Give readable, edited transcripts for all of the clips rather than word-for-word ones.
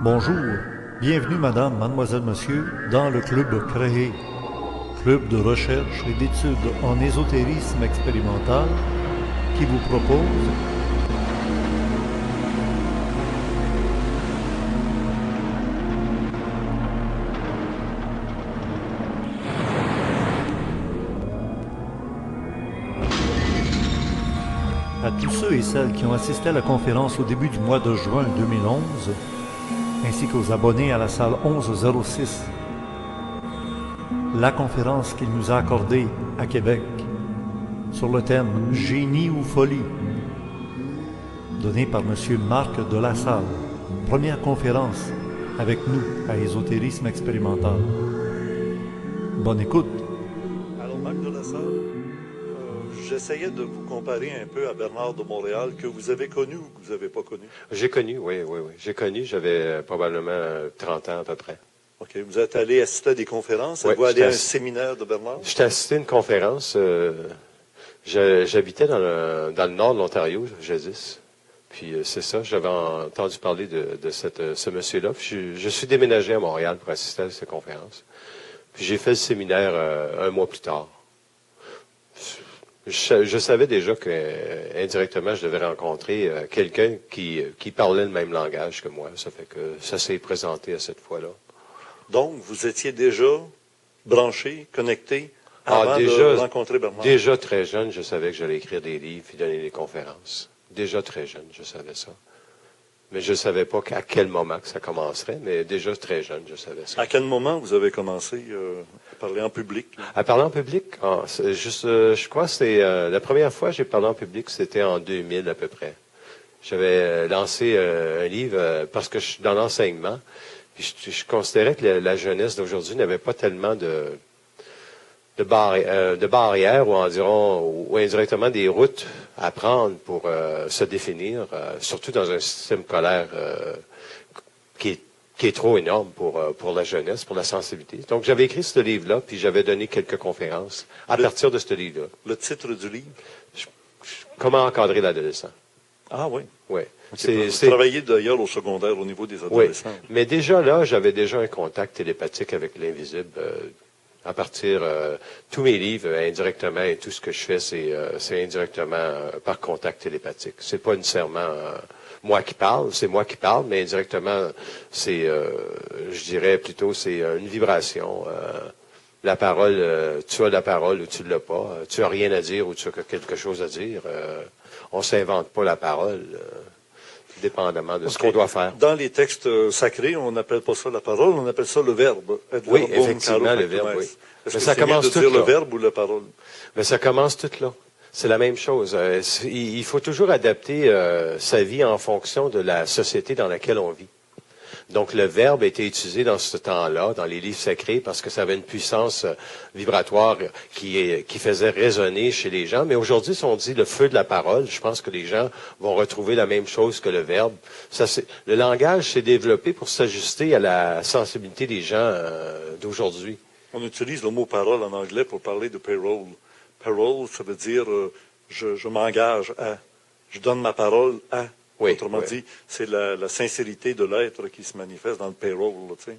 Bonjour, bienvenue madame, mademoiselle, monsieur, dans le club créé, club de recherche et d'études en ésotérisme expérimental, qui vous propose à tous ceux et celles qui ont assisté à la conférence au début du mois de juin 2011, ainsi qu'aux abonnés à la salle 1106, la conférence qu'il nous a accordée à Québec sur le thème « Génie ou folie », donnée par M. Marc de la Salle, première conférence avec nous à Ésotérisme expérimental. Bonne écoute. Alors, Marc de la Salle, j'essayais de vous comparer un peu à Bernard de Montréal, que vous avez connu ou que vous n'avez pas connu. J'ai connu, oui. J'ai connu, j'avais probablement 30 ans à peu près. OK. Vous êtes allé assister à des conférences? Oui, Êtes-vous allé à un séminaire de Bernard? J'étais assisté à une conférence. J'habitais dans le nord de l'Ontario, jadis. Puis c'est ça, j'avais entendu parler de ce monsieur-là. Puis je suis déménagé à Montréal pour assister à cette conférence. Puis j'ai fait le séminaire un mois plus tard. Je savais déjà que indirectement je devais rencontrer quelqu'un qui parlait le même langage que moi. Ça fait que ça s'est présenté à cette fois-là. Donc, vous étiez déjà branché, connecté, avant de rencontrer Bernard? Déjà très jeune, je savais que j'allais écrire des livres et donner des conférences. Déjà très jeune, je savais ça. Mais je ne savais pas à quel moment que ça commencerait, mais déjà très jeune, je savais ça. À quel moment vous avez commencé à parler en public? À parler en public? Je crois que c'est la première fois que j'ai parlé en public, c'était en 2000 à peu près. J'avais lancé un livre parce que je suis dans l'enseignement. Puis je considérais que la jeunesse d'aujourd'hui n'avait pas tellement de barrières ou indirectement des routes à prendre pour se définir, surtout dans un système scolaire qui est trop énorme pour la jeunesse, pour la sensibilité. Donc j'avais écrit ce livre-là, puis j'avais donné quelques conférences à partir de ce livre-là. Le titre du livre? Comment encadrer l'adolescent. Ah oui. Oui. Vous travaillez d'ailleurs au secondaire au niveau des adolescents. Oui, mais déjà là, j'avais déjà un contact télépathique avec l'invisible. À partir tous mes livres, indirectement, et tout ce que je fais, c'est indirectement par contact télépathique. C'est pas nécessairement moi qui parle, c'est moi qui parle, mais indirectement, c'est, je dirais plutôt, c'est une vibration. La parole, tu as la parole ou tu ne l'as pas. Tu as rien à dire ou tu as quelque chose à dire. On s'invente pas la parole. Dépendamment de ce qu'on doit faire. Dans les textes sacrés, on n'appelle pas ça la parole, on appelle ça le verbe. Oui, effectivement, le verbe, oui. Est-ce que ça commence de dire le verbe ou la parole? Mais ça commence tout là. C'est la même chose. Il faut toujours adapter sa vie en fonction de la société dans laquelle on vit. Donc, le verbe a été utilisé dans ce temps-là, dans les livres sacrés, parce que ça avait une puissance vibratoire qui faisait résonner chez les gens. Mais aujourd'hui, si on dit le feu de la parole, je pense que les gens vont retrouver la même chose que le verbe. Le langage s'est développé pour s'ajuster à la sensibilité des gens d'aujourd'hui. On utilise le mot parole en anglais pour parler de payroll. Payroll, ça veut dire je m'engage à, je donne ma parole à. Oui, autrement dit, c'est la sincérité de l'être qui se manifeste dans le payroll, tu sais,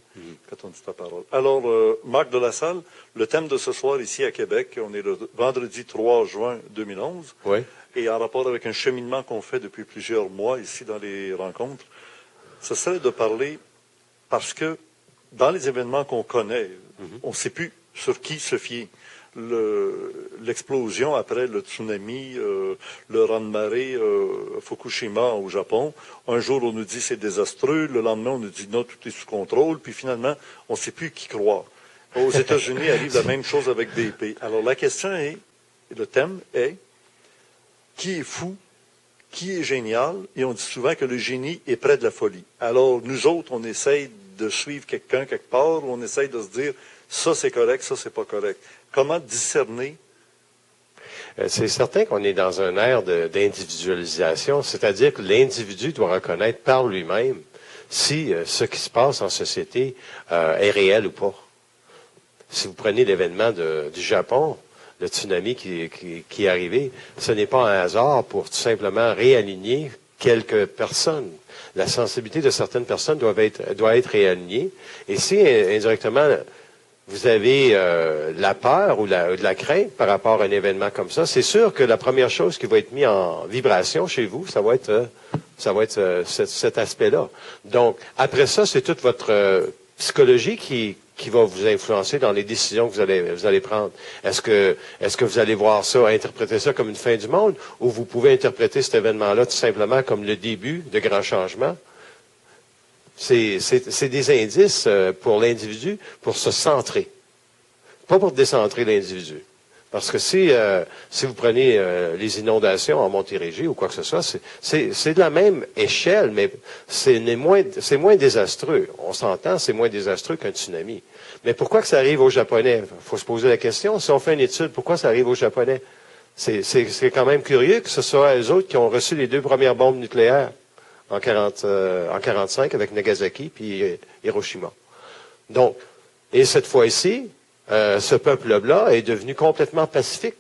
quand on dit ta parole. Alors, Marc de la Salle, le thème de ce soir ici à Québec, on est le vendredi 3 juin 2011, oui. Et en rapport avec un cheminement qu'on fait depuis plusieurs mois ici dans les rencontres, ce serait de parler, parce que dans les événements qu'on connaît, on ne sait plus sur qui se fier. L'explosion après le tsunami, le raz-de-marée Fukushima au Japon. Un jour, on nous dit c'est désastreux. Le lendemain, on nous dit non, tout est sous contrôle. Puis finalement, on ne sait plus qui croire. Aux États-Unis arrive la même chose avec BP. Alors la question est, le thème est, qui est fou, qui est génial? Et on dit souvent que le génie est près de la folie. Alors nous autres, on essaye de suivre quelqu'un quelque part, ou on essaye de se dire, ça c'est correct, ça c'est pas correct. Comment discerner? C'est certain qu'on est dans un ère d'individualisation, c'est-à-dire que l'individu doit reconnaître par lui-même si ce qui se passe en société est réel ou pas. Si vous prenez l'événement du Japon, le tsunami qui est arrivé, ce n'est pas un hasard pour tout simplement réaligner quelques personnes. La sensibilité de certaines personnes doit être réalignée. Et si indirectement vous avez la peur ou de la crainte par rapport à un événement comme ça, c'est sûr que la première chose qui va être mise en vibration chez vous, ça va être cet aspect-là. Donc, après ça, c'est toute votre psychologie qui va vous influencer dans les décisions que vous allez prendre. Est-ce que vous allez voir ça, interpréter ça comme une fin du monde, ou vous pouvez interpréter cet événement-là tout simplement comme le début de grands changements? C'est des indices pour l'individu pour se centrer, pas pour décentrer l'individu. Parce que si vous prenez les inondations en Montérégie ou quoi que ce soit, c'est de la même échelle, mais c'est moins désastreux. On s'entend, c'est moins désastreux qu'un tsunami. Mais pourquoi que ça arrive aux Japonais? Il faut se poser la question. Si on fait une étude, pourquoi ça arrive aux Japonais? C'est quand même curieux que ce soit eux autres qui ont reçu les 2 premières bombes nucléaires en 45 avec Nagasaki puis Hiroshima. Donc, et cette fois-ci, ce peuple-là est devenu complètement pacifique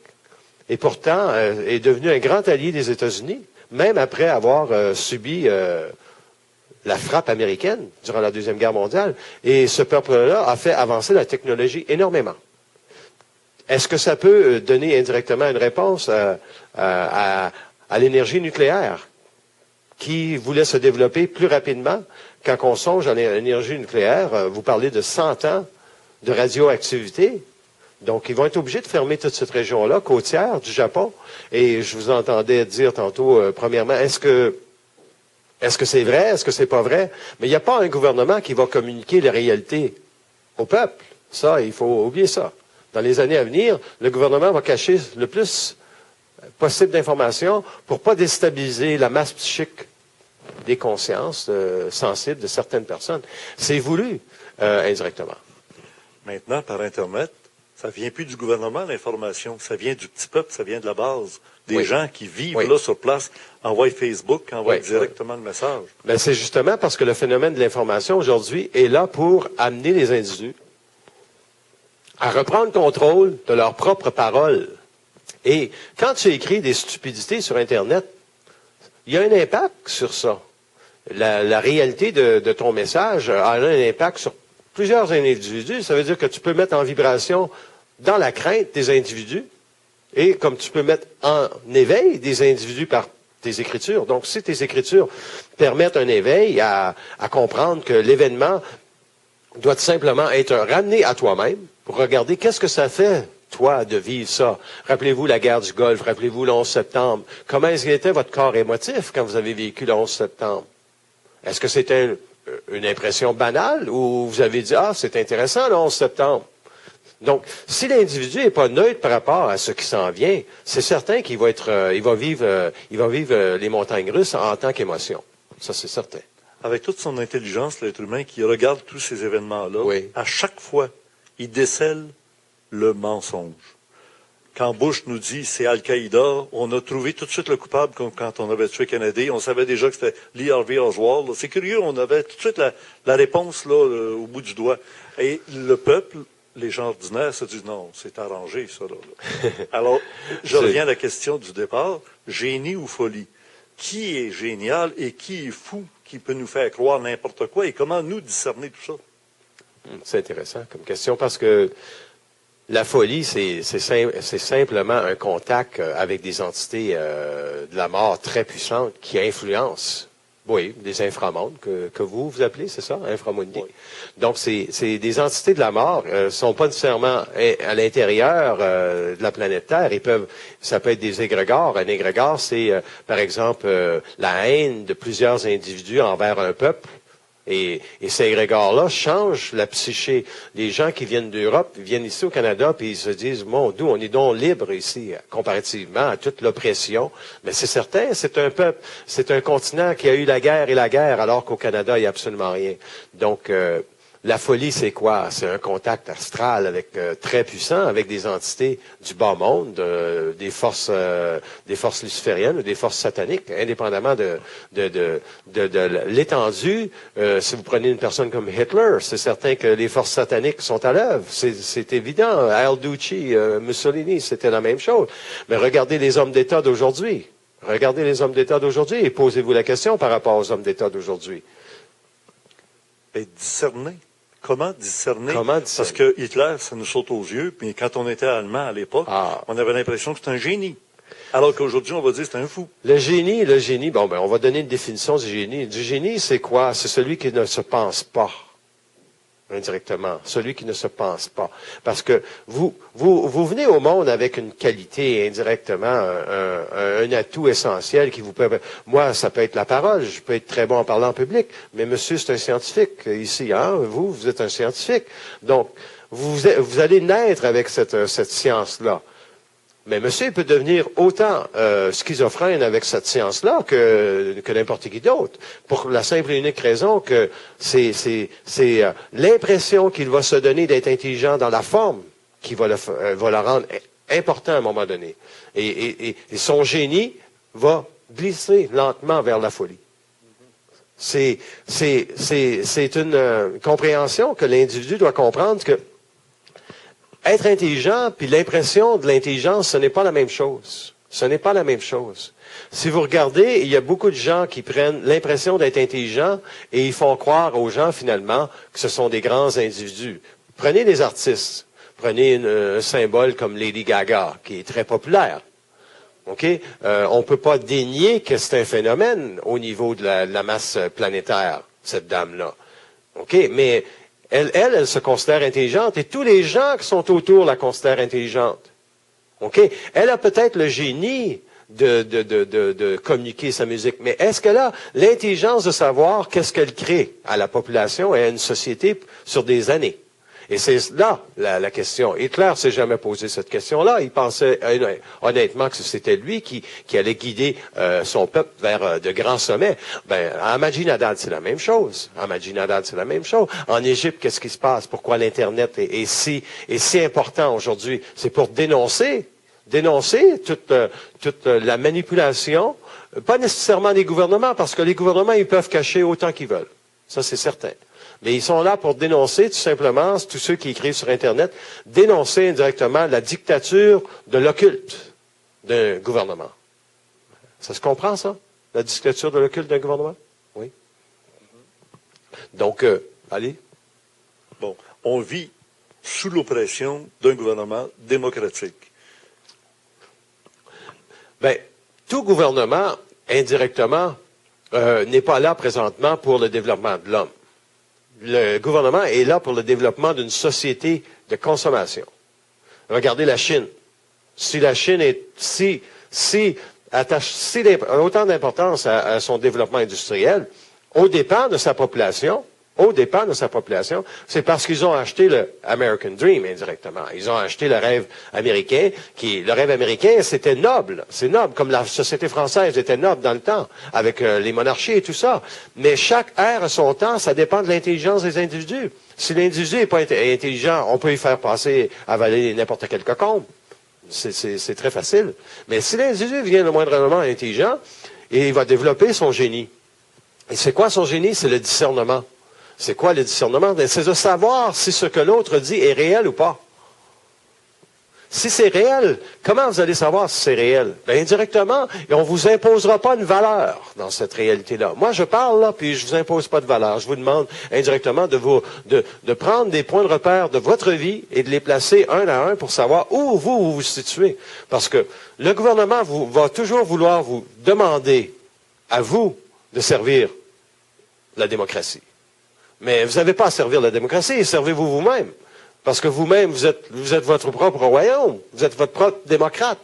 et pourtant est devenu un grand allié des États-Unis, même après avoir subi la frappe américaine durant la Deuxième Guerre mondiale. Et ce peuple-là a fait avancer la technologie énormément. Est-ce que ça peut donner indirectement une réponse à l'énergie nucléaire qui voulait se développer plus rapidement? Quand on songe à l'énergie nucléaire, vous parlez de 100 ans de radioactivité. Donc, ils vont être obligés de fermer toute cette région-là, côtière du Japon. Et je vous entendais dire tantôt, premièrement, est-ce que c'est vrai? Est-ce que c'est pas vrai? Mais il n'y a pas un gouvernement qui va communiquer la réalité au peuple. Ça, il faut oublier ça. Dans les années à venir, le gouvernement va cacher le plus possible d'informations pour pas déstabiliser la masse psychique des consciences sensibles de certaines personnes. C'est voulu indirectement. Maintenant, par Internet, ça vient plus du gouvernement, l'information. Ça vient du petit peuple, ça vient de la base. Des gens qui vivent là sur place, envoient Facebook, envoient directement le message. Ben, c'est justement parce que le phénomène de l'information aujourd'hui est là pour amener les individus à reprendre contrôle de leurs propres paroles. Et quand tu écris des stupidités sur Internet, il y a un impact sur ça. La réalité de ton message a un impact sur plusieurs individus. Ça veut dire que tu peux mettre en vibration dans la crainte des individus et comme tu peux mettre en éveil des individus par tes écritures. Donc, si tes écritures permettent un éveil à comprendre que l'événement doit simplement être ramené à toi-même pour regarder qu'est-ce que ça fait, toi, de vivre ça. Rappelez-vous la guerre du Golfe, rappelez-vous le 11 septembre. Comment était votre corps émotif quand vous avez vécu le 11 septembre? Est-ce que c'était une impression banale ou vous avez dit « Ah, c'est intéressant le 11 septembre ». Donc, si l'individu n'est pas neutre par rapport à ce qui s'en vient, c'est certain qu'il va il va vivre les montagnes russes en tant qu'émotion. Ça, c'est certain. Avec toute son intelligence, l'être humain qui regarde tous ces événements-là, à chaque fois, il décèle le mensonge. Quand Bush nous dit c'est Al-Qaïda, on a trouvé tout de suite le coupable comme quand on avait tué Kennedy. On savait déjà que c'était Lee Harvey Oswald. C'est curieux, on avait tout de suite la réponse là, au bout du doigt. Et le peuple, les gens ordinaires se disent non, c'est arrangé ça. Là. Alors, je reviens à la question du départ. Génie ou folie? Qui est génial et qui est fou, qui peut nous faire croire n'importe quoi et comment nous discerner tout ça? C'est intéressant comme question parce que la folie, c'est simplement un contact avec des entités de la mort très puissantes qui influencent, des inframondes que vous appelez, c'est ça, inframundi. Oui. Donc, c'est des entités de la mort, sont pas nécessairement à l'intérieur de la planète Terre. Ça peut être des égrégores. Un égrégore, c'est, par exemple, la haine de plusieurs individus envers un peuple. Et ces égrégores-là changent la psyché. Les gens qui viennent d'Europe viennent ici au Canada puis ils se disent, mon Dieu, on est donc libre ici, comparativement à toute l'oppression. Mais c'est certain, c'est un peuple, c'est un continent qui a eu la guerre, alors qu'au Canada, il n'y a absolument rien. Donc, la folie, c'est quoi? C'est un contact astral très puissant avec des entités du bas monde, des forces lucifériennes ou des forces sataniques, indépendamment de l'étendue. Si vous prenez une personne comme Hitler, c'est certain que les forces sataniques sont à l'œuvre. C'est évident. Al Ducci, Mussolini, c'était la même chose. Mais regardez les hommes d'État d'aujourd'hui. Regardez les hommes d'État d'aujourd'hui et posez-vous la question par rapport aux hommes d'État d'aujourd'hui. Et discerner. Comment discerner? Comment discerner? Parce que Hitler, ça nous saute aux yeux, puis quand on était allemand à l'époque, on avait l'impression que c'était un génie. Alors qu'aujourd'hui, on va dire que c'est un fou. Le génie, bon, ben, on va donner une définition du génie. Du génie, c'est quoi? C'est celui qui ne se pense pas. Indirectement. Celui qui ne se pense pas. Parce que vous venez au monde avec une qualité, indirectement, un atout essentiel qui vous permet. Moi, ça peut être la parole. Je peux être très bon en parlant en public. Mais monsieur, c'est un scientifique ici, hein? Vous êtes un scientifique. Donc, vous allez naître avec cette science-là. Mais monsieur peut devenir autant schizophrène avec cette science-là que n'importe qui d'autre, pour la simple et unique raison que c'est l'impression qu'il va se donner d'être intelligent dans la forme qui va la rendre important à un moment donné. Et son génie va glisser lentement vers la folie. C'est une compréhension que l'individu doit comprendre que être intelligent, puis l'impression de l'intelligence, ce n'est pas la même chose. Ce n'est pas la même chose. Si vous regardez, il y a beaucoup de gens qui prennent l'impression d'être intelligents et ils font croire aux gens, finalement, que ce sont des grands individus. Prenez des artistes. Prenez un symbole comme Lady Gaga, qui est très populaire. OK? On ne peut pas dénier que c'est un phénomène au niveau de la masse planétaire, cette dame-là. OK? Mais elle se considère intelligente et tous les gens qui sont autour la considèrent intelligente. OK? Elle a peut-être le génie de communiquer sa musique, mais est-ce qu'elle a l'intelligence de savoir qu'est-ce qu'elle crée à la population et à une société sur des années? Et c'est là la question. Hitler s'est jamais posé cette question-là. Il pensait honnêtement que c'était lui qui allait guider son peuple vers de grands sommets. Ben, à Ahmadinejad, c'est la même chose. Ahmadinejad, c'est la même chose. En Égypte, qu'est-ce qui se passe? Pourquoi l'Internet est si important aujourd'hui? C'est pour dénoncer toute la manipulation, pas nécessairement des gouvernements, parce que les gouvernements, ils peuvent cacher autant qu'ils veulent. Ça, c'est certain. Mais ils sont là pour dénoncer, tout simplement, tous ceux qui écrivent sur Internet, dénoncer indirectement la dictature de l'occulte d'un gouvernement. Ça se comprend, ça? La dictature de l'occulte d'un gouvernement? Oui. Donc, allez. Bon, on vit sous l'oppression d'un gouvernement démocratique. Bien, tout gouvernement, indirectement, n'est pas là présentement pour le développement de l'homme. Le gouvernement est là pour le développement d'une société de consommation. Regardez la Chine. Si la Chine attache autant d'importance à son développement industriel, au dépend de sa population, c'est parce qu'ils ont acheté le American Dream indirectement. Ils ont acheté le rêve américain, le rêve américain, c'était noble. C'est noble, comme la société française était noble dans le temps, avec les monarchies et tout ça. Mais chaque ère a son temps, ça dépend de l'intelligence des individus. Si l'individu n'est pas intelligent, on peut y faire passer, avaler n'importe quel cocombe. C'est très facile. Mais si l'individu devient le moindrement intelligent, il va développer son génie. Et c'est quoi son génie? C'est le discernement. C'est quoi le discernement? C'est de savoir si ce que l'autre dit est réel ou pas. Si c'est réel, comment vous allez savoir si c'est réel? Bien, indirectement, et on ne vous imposera pas une valeur dans cette réalité-là. Moi, je parle là, puis je ne vous impose pas de valeur. Je vous demande indirectement de prendre des points de repère de votre vie et de les placer un à un pour savoir où vous vous situez. Parce que le gouvernement va toujours vouloir vous demander à vous de servir la démocratie. Mais vous n'avez pas à servir la démocratie, servez-vous vous-même. Parce que vous-même, vous êtes votre propre royaume. Vous êtes votre propre démocrate.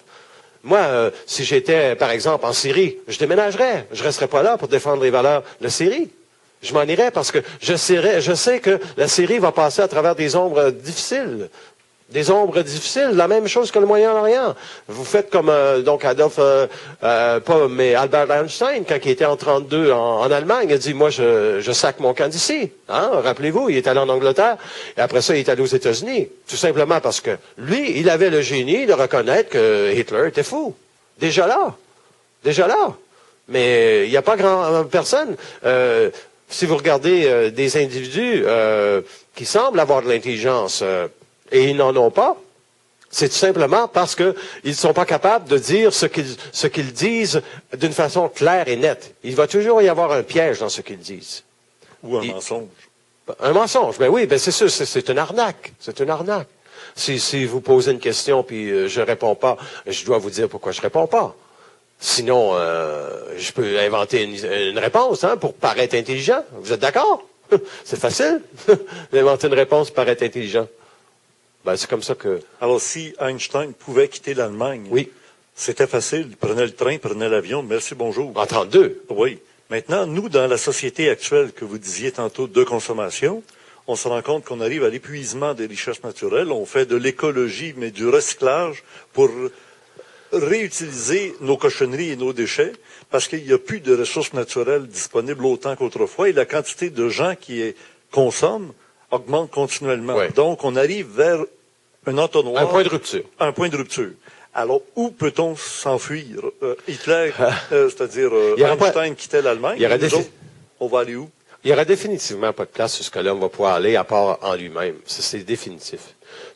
Moi, si j'étais, par exemple, en Syrie, je déménagerais. Je ne resterais pas là pour défendre les valeurs de Syrie. Je m'en irais parce que je sais que la Syrie va passer à travers des ombres difficiles. Des ombres difficiles, la même chose que le Moyen-Orient. Vous faites comme donc Albert Einstein, quand il était en 1932 en Allemagne, il a dit, moi, je sac mon camp d'ici. Hein? Rappelez-vous, il est allé en Angleterre, et après ça, il est allé aux États-Unis. Tout simplement parce que lui, il avait le génie de reconnaître que Hitler était fou. Déjà là. Mais il n'y a pas personne. Si vous regardez des individus qui semblent avoir de l'intelligence, et ils n'en ont pas, C'est tout simplement parce qu'ils ne sont pas capables de dire ce qu'ils disent d'une façon claire et nette. Il va toujours y avoir un piège dans ce qu'ils disent. Ou un mensonge. Un mensonge, ben oui, ben c'est sûr, c'est une arnaque. C'est une arnaque. Si vous posez une question puis je réponds pas, je dois vous dire pourquoi je réponds pas. Sinon, je peux inventer une réponse pour paraître intelligent. Vous êtes d'accord? C'est facile d'inventer une réponse pour paraître intelligent. Ben, c'est comme ça que... Alors, si Einstein pouvait quitter l'Allemagne, Oui. c'était facile. Il prenait le train, il prenait l'avion. Merci, bonjour. En 32. Oui. Maintenant, nous, dans la société actuelle que vous disiez tantôt de consommation, on se rend compte qu'on arrive à l'épuisement des richesses naturelles. On fait de l'écologie, mais du recyclage pour réutiliser nos cochonneries et nos déchets parce qu'il n'y a plus de ressources naturelles disponibles autant qu'autrefois et la quantité de gens qui consomment augmente continuellement. Ouais. Donc, on arrive vers un entonnoir. Un point de rupture. Un point de rupture. Alors, où peut-on s'enfuir? Hitler, c'est-à-dire Einstein quittait l'Allemagne. Nous autres, on va aller où? Il n'y aura définitivement pas de place sur ce que l'homme va pouvoir aller à part en lui-même. Ça, c'est définitif.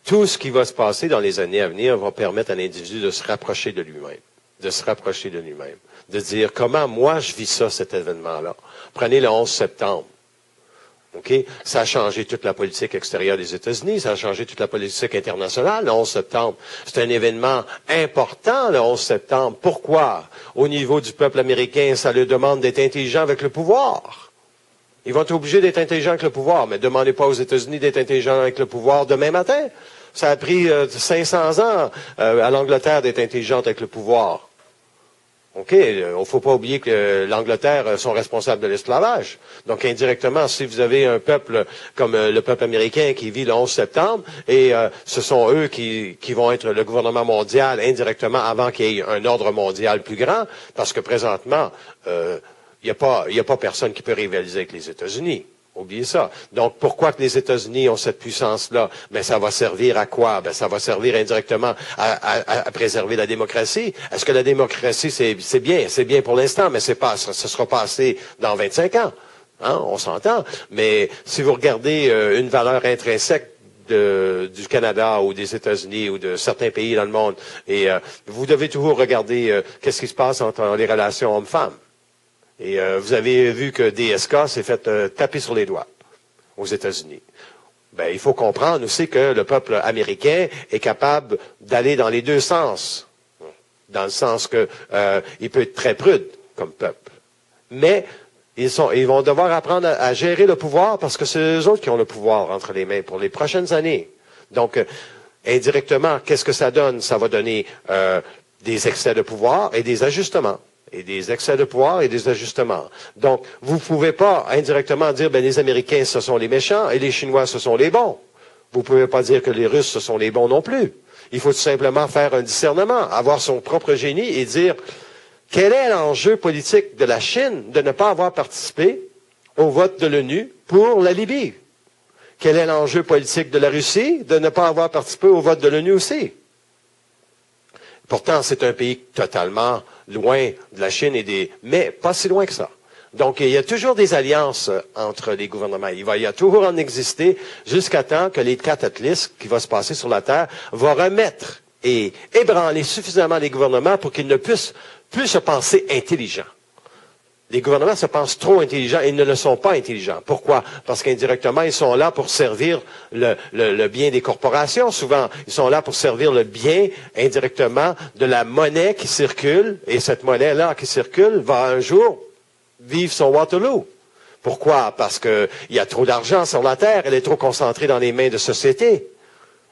Tout ce qui va se passer dans les années à venir va permettre à l'individu de se rapprocher de lui-même. De se rapprocher de lui-même. De dire comment moi je vis ça, cet événement-là. Prenez le 11 septembre. OK? Ça a changé toute la politique extérieure des États-Unis, ça a changé toute la politique internationale, le 11 septembre. C'est un événement important, le 11 septembre. Pourquoi? Au niveau du peuple américain, ça leur demande d'être intelligent avec le pouvoir. Ils vont être obligés d'être intelligents avec le pouvoir, mais demandez pas aux États-Unis d'être intelligents avec le pouvoir demain matin. Ça a pris 500 ans à l'Angleterre d'être intelligente avec le pouvoir. OK, il ne faut pas oublier que l'Angleterre sont responsables de l'esclavage. Donc, indirectement, si vous avez un peuple comme le peuple américain qui vit le 11 septembre, et ce sont eux qui vont être le gouvernement mondial indirectement avant qu'il y ait un ordre mondial plus grand, parce que présentement, il n'y a pas personne qui peut rivaliser avec les États-Unis. Oubliez ça. Donc, pourquoi que les États-Unis ont cette puissance-là? Ben, ça va servir à quoi? Ben, ça va servir indirectement à préserver la démocratie. Est-ce que la démocratie, c'est bien? C'est bien pour l'instant, mais ça sera pas assez dans 25 ans. Hein? On s'entend. Mais si vous regardez une valeur intrinsèque du Canada ou des États-Unis ou de certains pays dans le monde, et vous devez toujours regarder qu'est-ce qui se passe entre les relations hommes-femmes. Et vous avez vu que DSK s'est fait taper sur les doigts aux États-Unis. Ben, il faut comprendre aussi que le peuple américain est capable d'aller dans les deux sens. Dans le sens que il peut être très prude comme peuple. Mais ils vont devoir apprendre à gérer le pouvoir parce que c'est eux autres qui ont le pouvoir entre les mains pour les prochaines années. Donc, indirectement, qu'est-ce que ça donne? Ça va donner des excès de pouvoir et des ajustements. Et des excès de pouvoir et des ajustements. Donc, vous ne pouvez pas indirectement dire, ben, les Américains, ce sont les méchants et les Chinois, ce sont les bons. Vous ne pouvez pas dire que les Russes, ce sont les bons non plus. Il faut tout simplement faire un discernement, avoir son propre génie et dire, quel est l'enjeu politique de la Chine de ne pas avoir participé au vote de l'ONU pour la Libye? Quel est l'enjeu politique de la Russie de ne pas avoir participé au vote de l'ONU aussi? Pourtant, c'est un pays totalement loin de la Chine mais pas si loin que ça. Donc, il y a toujours des alliances entre les gouvernements. Il y a toujours en exister jusqu'à temps que les cataclysmes qui vont se passer sur la Terre vont remettre et ébranler suffisamment les gouvernements pour qu'ils ne puissent plus se penser intelligents. Les gouvernements se pensent trop intelligents et ils ne le sont pas intelligents. Pourquoi? Parce qu'indirectement, ils sont là pour servir le bien des corporations. Souvent, ils sont là pour servir le bien, indirectement, de la monnaie qui circule. Et cette monnaie-là qui circule va un jour vivre son Waterloo. Pourquoi? Parce qu'il y a trop d'argent sur la Terre. Elle est trop concentrée dans les mains de sociétés.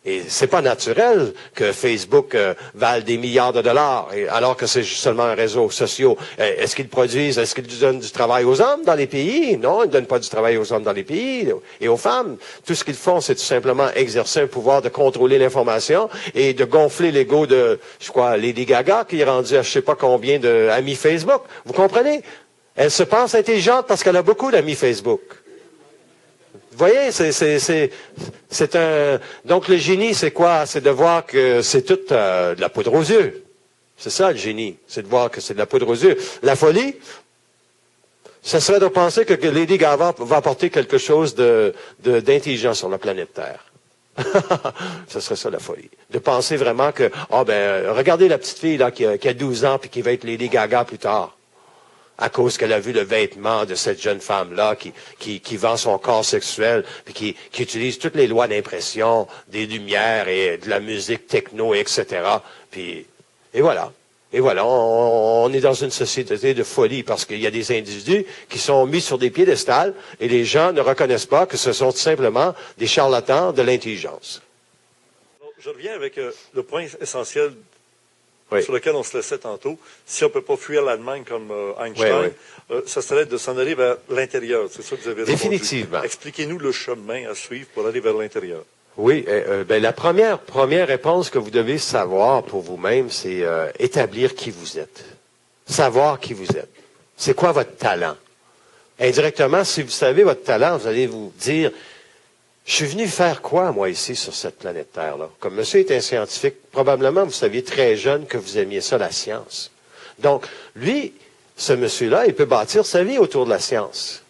Et c'est pas naturel que Facebook vale des milliards de dollars, alors que c'est seulement un réseau social. Est-ce qu'ils produisent, est-ce qu'ils donnent du travail aux hommes dans les pays? Non, ils ne donnent pas du travail aux hommes dans les pays et aux femmes. Tout ce qu'ils font, c'est tout simplement exercer un pouvoir de contrôler l'information et de gonfler l'ego de, je crois, Lady Gaga, qui est rendue à je sais pas combien d'amis Facebook. Vous comprenez? Elle se pense intelligente parce qu'elle a beaucoup d'amis Facebook. Vous voyez, c'est un... Donc, le génie, c'est quoi? C'est de voir que c'est toute de la poudre aux yeux. C'est ça, le génie. C'est de voir que c'est de la poudre aux yeux. La folie, ce serait de penser que Lady Gaga va apporter quelque chose d'intelligent sur la planète Terre. Ce serait ça la folie. De penser vraiment que, regardez la petite fille là qui a 12 ans puis qui va être Lady Gaga plus tard. À cause qu'elle a vu le vêtement de cette jeune femme-là qui vend son corps sexuel, puis qui utilise toutes les lois d'impression, des lumières et de la musique techno, etc. Et voilà. Et voilà, on est dans une société de folie parce qu'il y a des individus qui sont mis sur des piédestals et les gens ne reconnaissent pas que ce sont tout simplement des charlatans de l'intelligence. Je reviens avec le point essentiel Oui. sur lequel on se laissait tantôt. Si on ne peut pas fuir l'Allemagne comme Einstein, ça serait de s'en aller vers l'intérieur. C'est ça que vous avez répondu. Définitivement. Expliquez-nous le chemin à suivre pour aller vers l'intérieur. Oui, la première réponse que vous devez savoir pour vous-même, c'est établir qui vous êtes. Savoir qui vous êtes. C'est quoi votre talent? Indirectement, si vous savez votre talent, vous allez vous dire, je suis venu faire quoi, moi, ici, sur cette planète Terre-là? Comme monsieur est un scientifique, probablement, vous saviez très jeune que vous aimiez ça, la science. Donc, lui, ce monsieur-là, il peut bâtir sa vie autour de la science.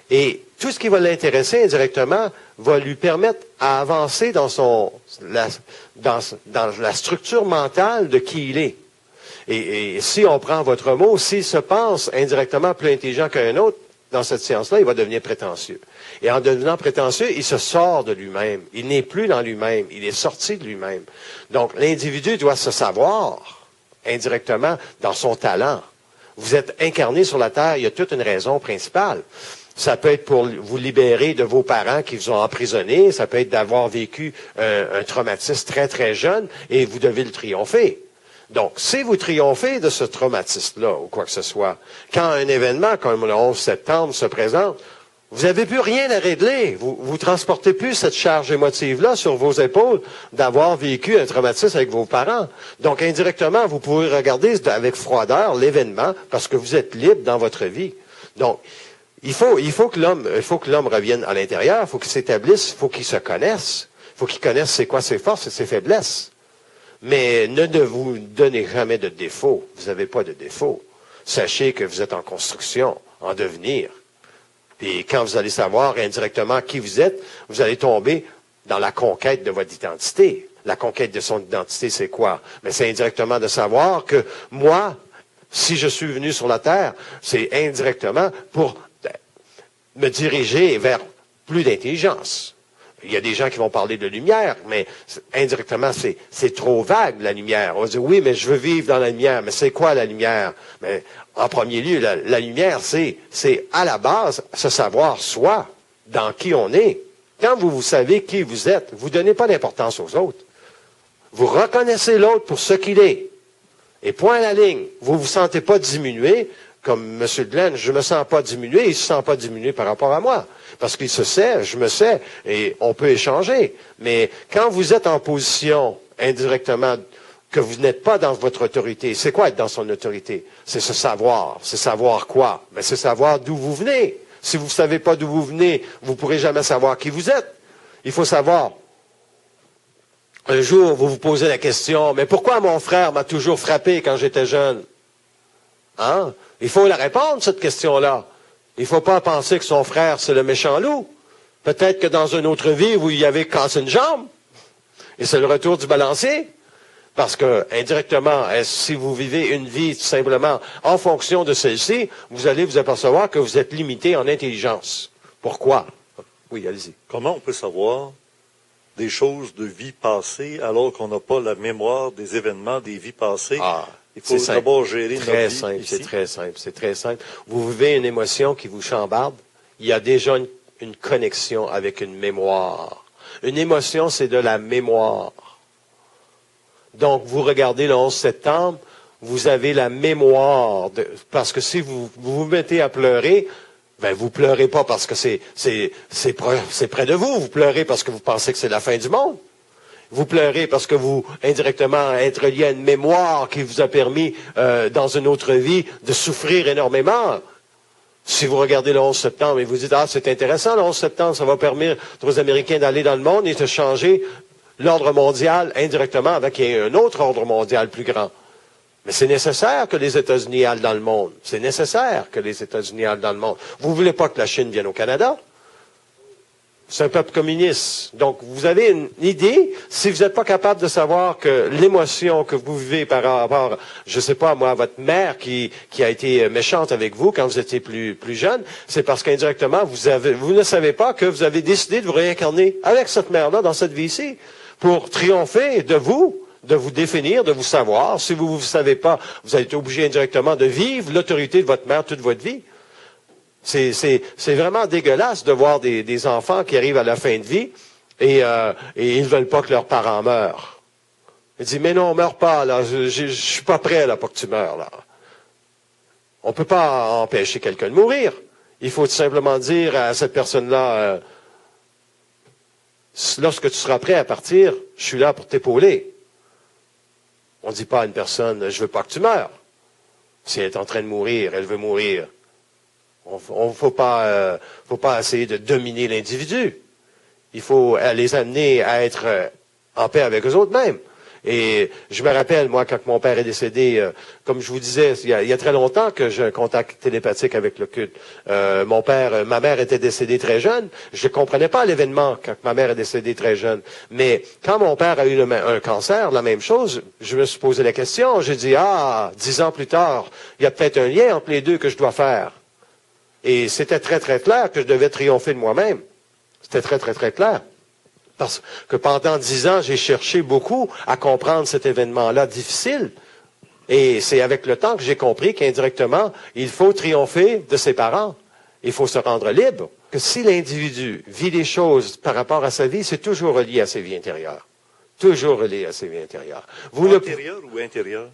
Et tout ce qui va l'intéresser indirectement va lui permettre à avancer dans la structure mentale de qui il est. Et si on prend votre mot, s'il se pense indirectement plus intelligent qu'un autre dans cette science-là, il va devenir prétentieux. Et en devenant prétentieux, il se sort de lui-même. Il n'est plus dans lui-même. Il est sorti de lui-même. Donc, l'individu doit se savoir indirectement dans son talent. Vous êtes incarné sur la Terre, il y a toute une raison principale. Ça peut être pour vous libérer de vos parents qui vous ont emprisonné. Ça peut être d'avoir vécu un traumatisme très, très jeune et vous devez le triompher. Donc, si vous triomphez de ce traumatisme-là ou quoi que ce soit, quand un événement comme le 11 septembre se présente, vous n'avez plus rien à régler. Vous transportez plus cette charge émotive-là sur vos épaules d'avoir vécu un traumatisme avec vos parents. Donc, indirectement, vous pouvez regarder avec froideur l'événement parce que vous êtes libre dans votre vie. Donc, il faut que l'homme revienne à l'intérieur, il faut qu'il s'établisse, il faut qu'il se connaisse, il faut qu'il connaisse c'est quoi ses forces et ses faiblesses. Mais ne vous donnez jamais de défaut. Vous n'avez pas de défaut. Sachez que vous êtes en construction, en devenir. Et quand vous allez savoir indirectement qui vous êtes, vous allez tomber dans la conquête de votre identité. La conquête de son identité, c'est quoi? Mais c'est indirectement de savoir que moi, si je suis venu sur la Terre, c'est indirectement pour me diriger vers plus d'intelligence. Il y a des gens qui vont parler de lumière, mais indirectement, c'est trop vague, la lumière. On va dire, oui, mais je veux vivre dans la lumière. Mais c'est quoi la lumière? Mais en premier lieu, la lumière, c'est à la base se savoir soi, dans qui on est. Quand vous savez qui vous êtes, vous ne donnez pas d'importance aux autres. Vous reconnaissez l'autre pour ce qu'il est. Et point à la ligne. Vous ne vous sentez pas diminué, comme M. Glenn, je ne me sens pas diminué, il ne se sent pas diminué par rapport à moi. Parce qu'il se sait, je me sais, et on peut échanger. Mais quand vous êtes en position, indirectement, que vous n'êtes pas dans votre autorité, c'est quoi être dans son autorité? C'est se savoir. C'est savoir quoi? Mais c'est savoir d'où vous venez. Si vous ne savez pas d'où vous venez, vous ne pourrez jamais savoir qui vous êtes. Il faut savoir. Un jour, vous vous posez la question, mais pourquoi mon frère m'a toujours frappé quand j'étais jeune? Hein? Il faut la répondre, cette question-là. Il ne faut pas penser que son frère, c'est le méchant loup. Peut-être que dans une autre vie, vous y avez cassé une jambe. Et c'est le retour du balancier. Parce que, indirectement, si vous vivez une vie tout simplement en fonction de celle-ci, vous allez vous apercevoir que vous êtes limité en intelligence. Pourquoi? Oui, allez-y. Comment on peut savoir des choses de vie passée alors qu'on n'a pas la mémoire des événements des vies passées? Il faut d'abord gérer notre vie ici. C'est très simple, c'est très simple. Vous vivez une émotion qui vous chambarde, il y a déjà une connexion avec une mémoire. Une émotion, c'est de la mémoire. Donc, vous regardez le 11 septembre, vous avez la mémoire. Parce que si vous vous mettez à pleurer, ben vous pleurez pas parce que c'est près de vous. Vous pleurez parce que vous pensez que c'est la fin du monde. Vous pleurez parce que vous, indirectement, êtes lié à une mémoire qui vous a permis, dans une autre vie, de souffrir énormément. Si vous regardez le 11 septembre et vous dites, c'est intéressant, le 11 septembre, ça va permettre aux Américains d'aller dans le monde et de changer l'ordre mondial indirectement avec un autre ordre mondial plus grand. Mais c'est nécessaire que les États-Unis aillent dans le monde. C'est nécessaire que les États-Unis aillent dans le monde. Vous ne voulez pas que la Chine vienne au Canada? C'est un peuple communiste. Donc, vous avez une idée, si vous n'êtes pas capable de savoir que l'émotion que vous vivez par rapport, je sais pas, moi, à votre mère qui a été méchante avec vous quand vous étiez plus jeune, c'est parce qu'indirectement, vous ne savez pas que vous avez décidé de vous réincarner avec cette mère-là dans cette vie-ci pour triompher de vous définir, de vous savoir. Si vous ne savez pas, vous avez été obligé indirectement de vivre l'autorité de votre mère toute votre vie. C'est vraiment dégueulasse de voir des enfants qui arrivent à la fin de vie et ils ne veulent pas que leurs parents meurent. Ils disent, mais non, on ne meurt pas, là, je suis pas prêt là, pour que tu meurs, là. On ne peut pas empêcher quelqu'un de mourir. Il faut tout simplement dire à cette personne-là, lorsque tu seras prêt à partir, je suis là pour t'épauler. On ne dit pas à une personne, je veux pas que tu meurs. Si elle est en train de mourir, elle veut mourir. On faut pas essayer de dominer l'individu. Il faut les amener à être en paix avec eux autres mêmes. Et je me rappelle, moi, quand mon père est décédé, comme je vous disais, il y a très longtemps que j'ai un contact télépathique avec le culte. Ma mère était décédée très jeune. Je ne comprenais pas l'événement quand ma mère est décédée très jeune. Mais quand mon père a eu un cancer, la même chose, je me suis posé la question. J'ai dit, 10 ans plus tard, il y a peut-être un lien entre les deux que je dois faire. Et c'était très, très clair que je devais triompher de moi-même. C'était très, très, très clair. Parce que pendant 10 ans, j'ai cherché beaucoup à comprendre cet événement-là difficile. Et c'est avec le temps que j'ai compris qu'indirectement, il faut triompher de ses parents. Il faut se rendre libre. Que si l'individu vit des choses par rapport à sa vie, c'est toujours relié à ses vies intérieures. Toujours relié à ses vies intérieures. Antérieur ou intérieur?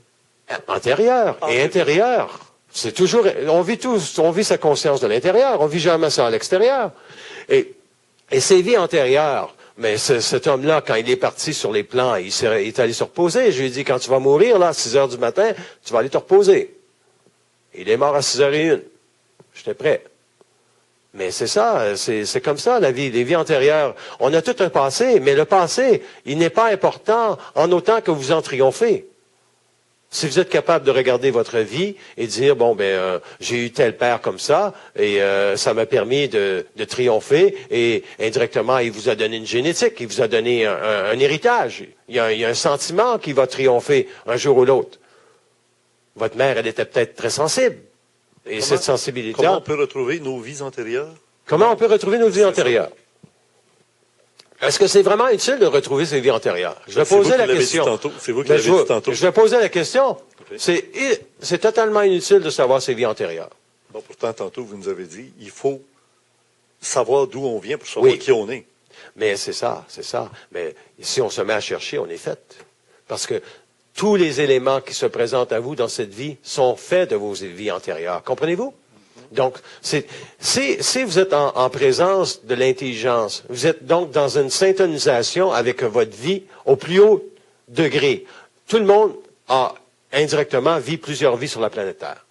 Antérieur et intérieur. C'est toujours, on vit sa conscience de l'intérieur, on vit jamais ça à l'extérieur. Et ses vies antérieures, mais cet homme-là, quand il est parti sur les plans, il est allé se reposer. Je lui ai dit, quand tu vas mourir, là, à 6 heures du matin, tu vas aller te reposer. Il est mort à 6h01. J'étais prêt. Mais c'est ça, c'est comme ça, la vie, les vies antérieures. On a tout un passé, mais le passé, il n'est pas important en autant que vous en triomphez. Si vous êtes capable de regarder votre vie et dire, j'ai eu tel père comme ça, et ça m'a permis de triompher, et indirectement, il vous a donné une génétique, il vous a donné un héritage. Il y a un sentiment qui va triompher un jour ou l'autre. Votre mère, elle était peut-être très sensible. Et cette sensibilité. Comment on peut retrouver nos vies antérieures? Comment on peut retrouver nos vies antérieures? Est-ce que c'est vraiment utile de retrouver ses vies antérieures? Je vais poser la question. C'est vous qui l'avez dit tantôt. Je vais poser la question. Okay. C'est totalement inutile de savoir ses vies antérieures. Bon, pourtant, tantôt, vous nous avez dit, il faut savoir d'où on vient pour savoir qui on est. Mais c'est ça. Mais si on se met à chercher, on est fait. Parce que tous les éléments qui se présentent à vous dans cette vie sont faits de vos vies antérieures. Comprenez-vous? Donc, si vous êtes en présence de l'intelligence, vous êtes donc dans une syntonisation avec votre vie au plus haut degré. Tout le monde indirectement vit plusieurs vies sur la planète Terre.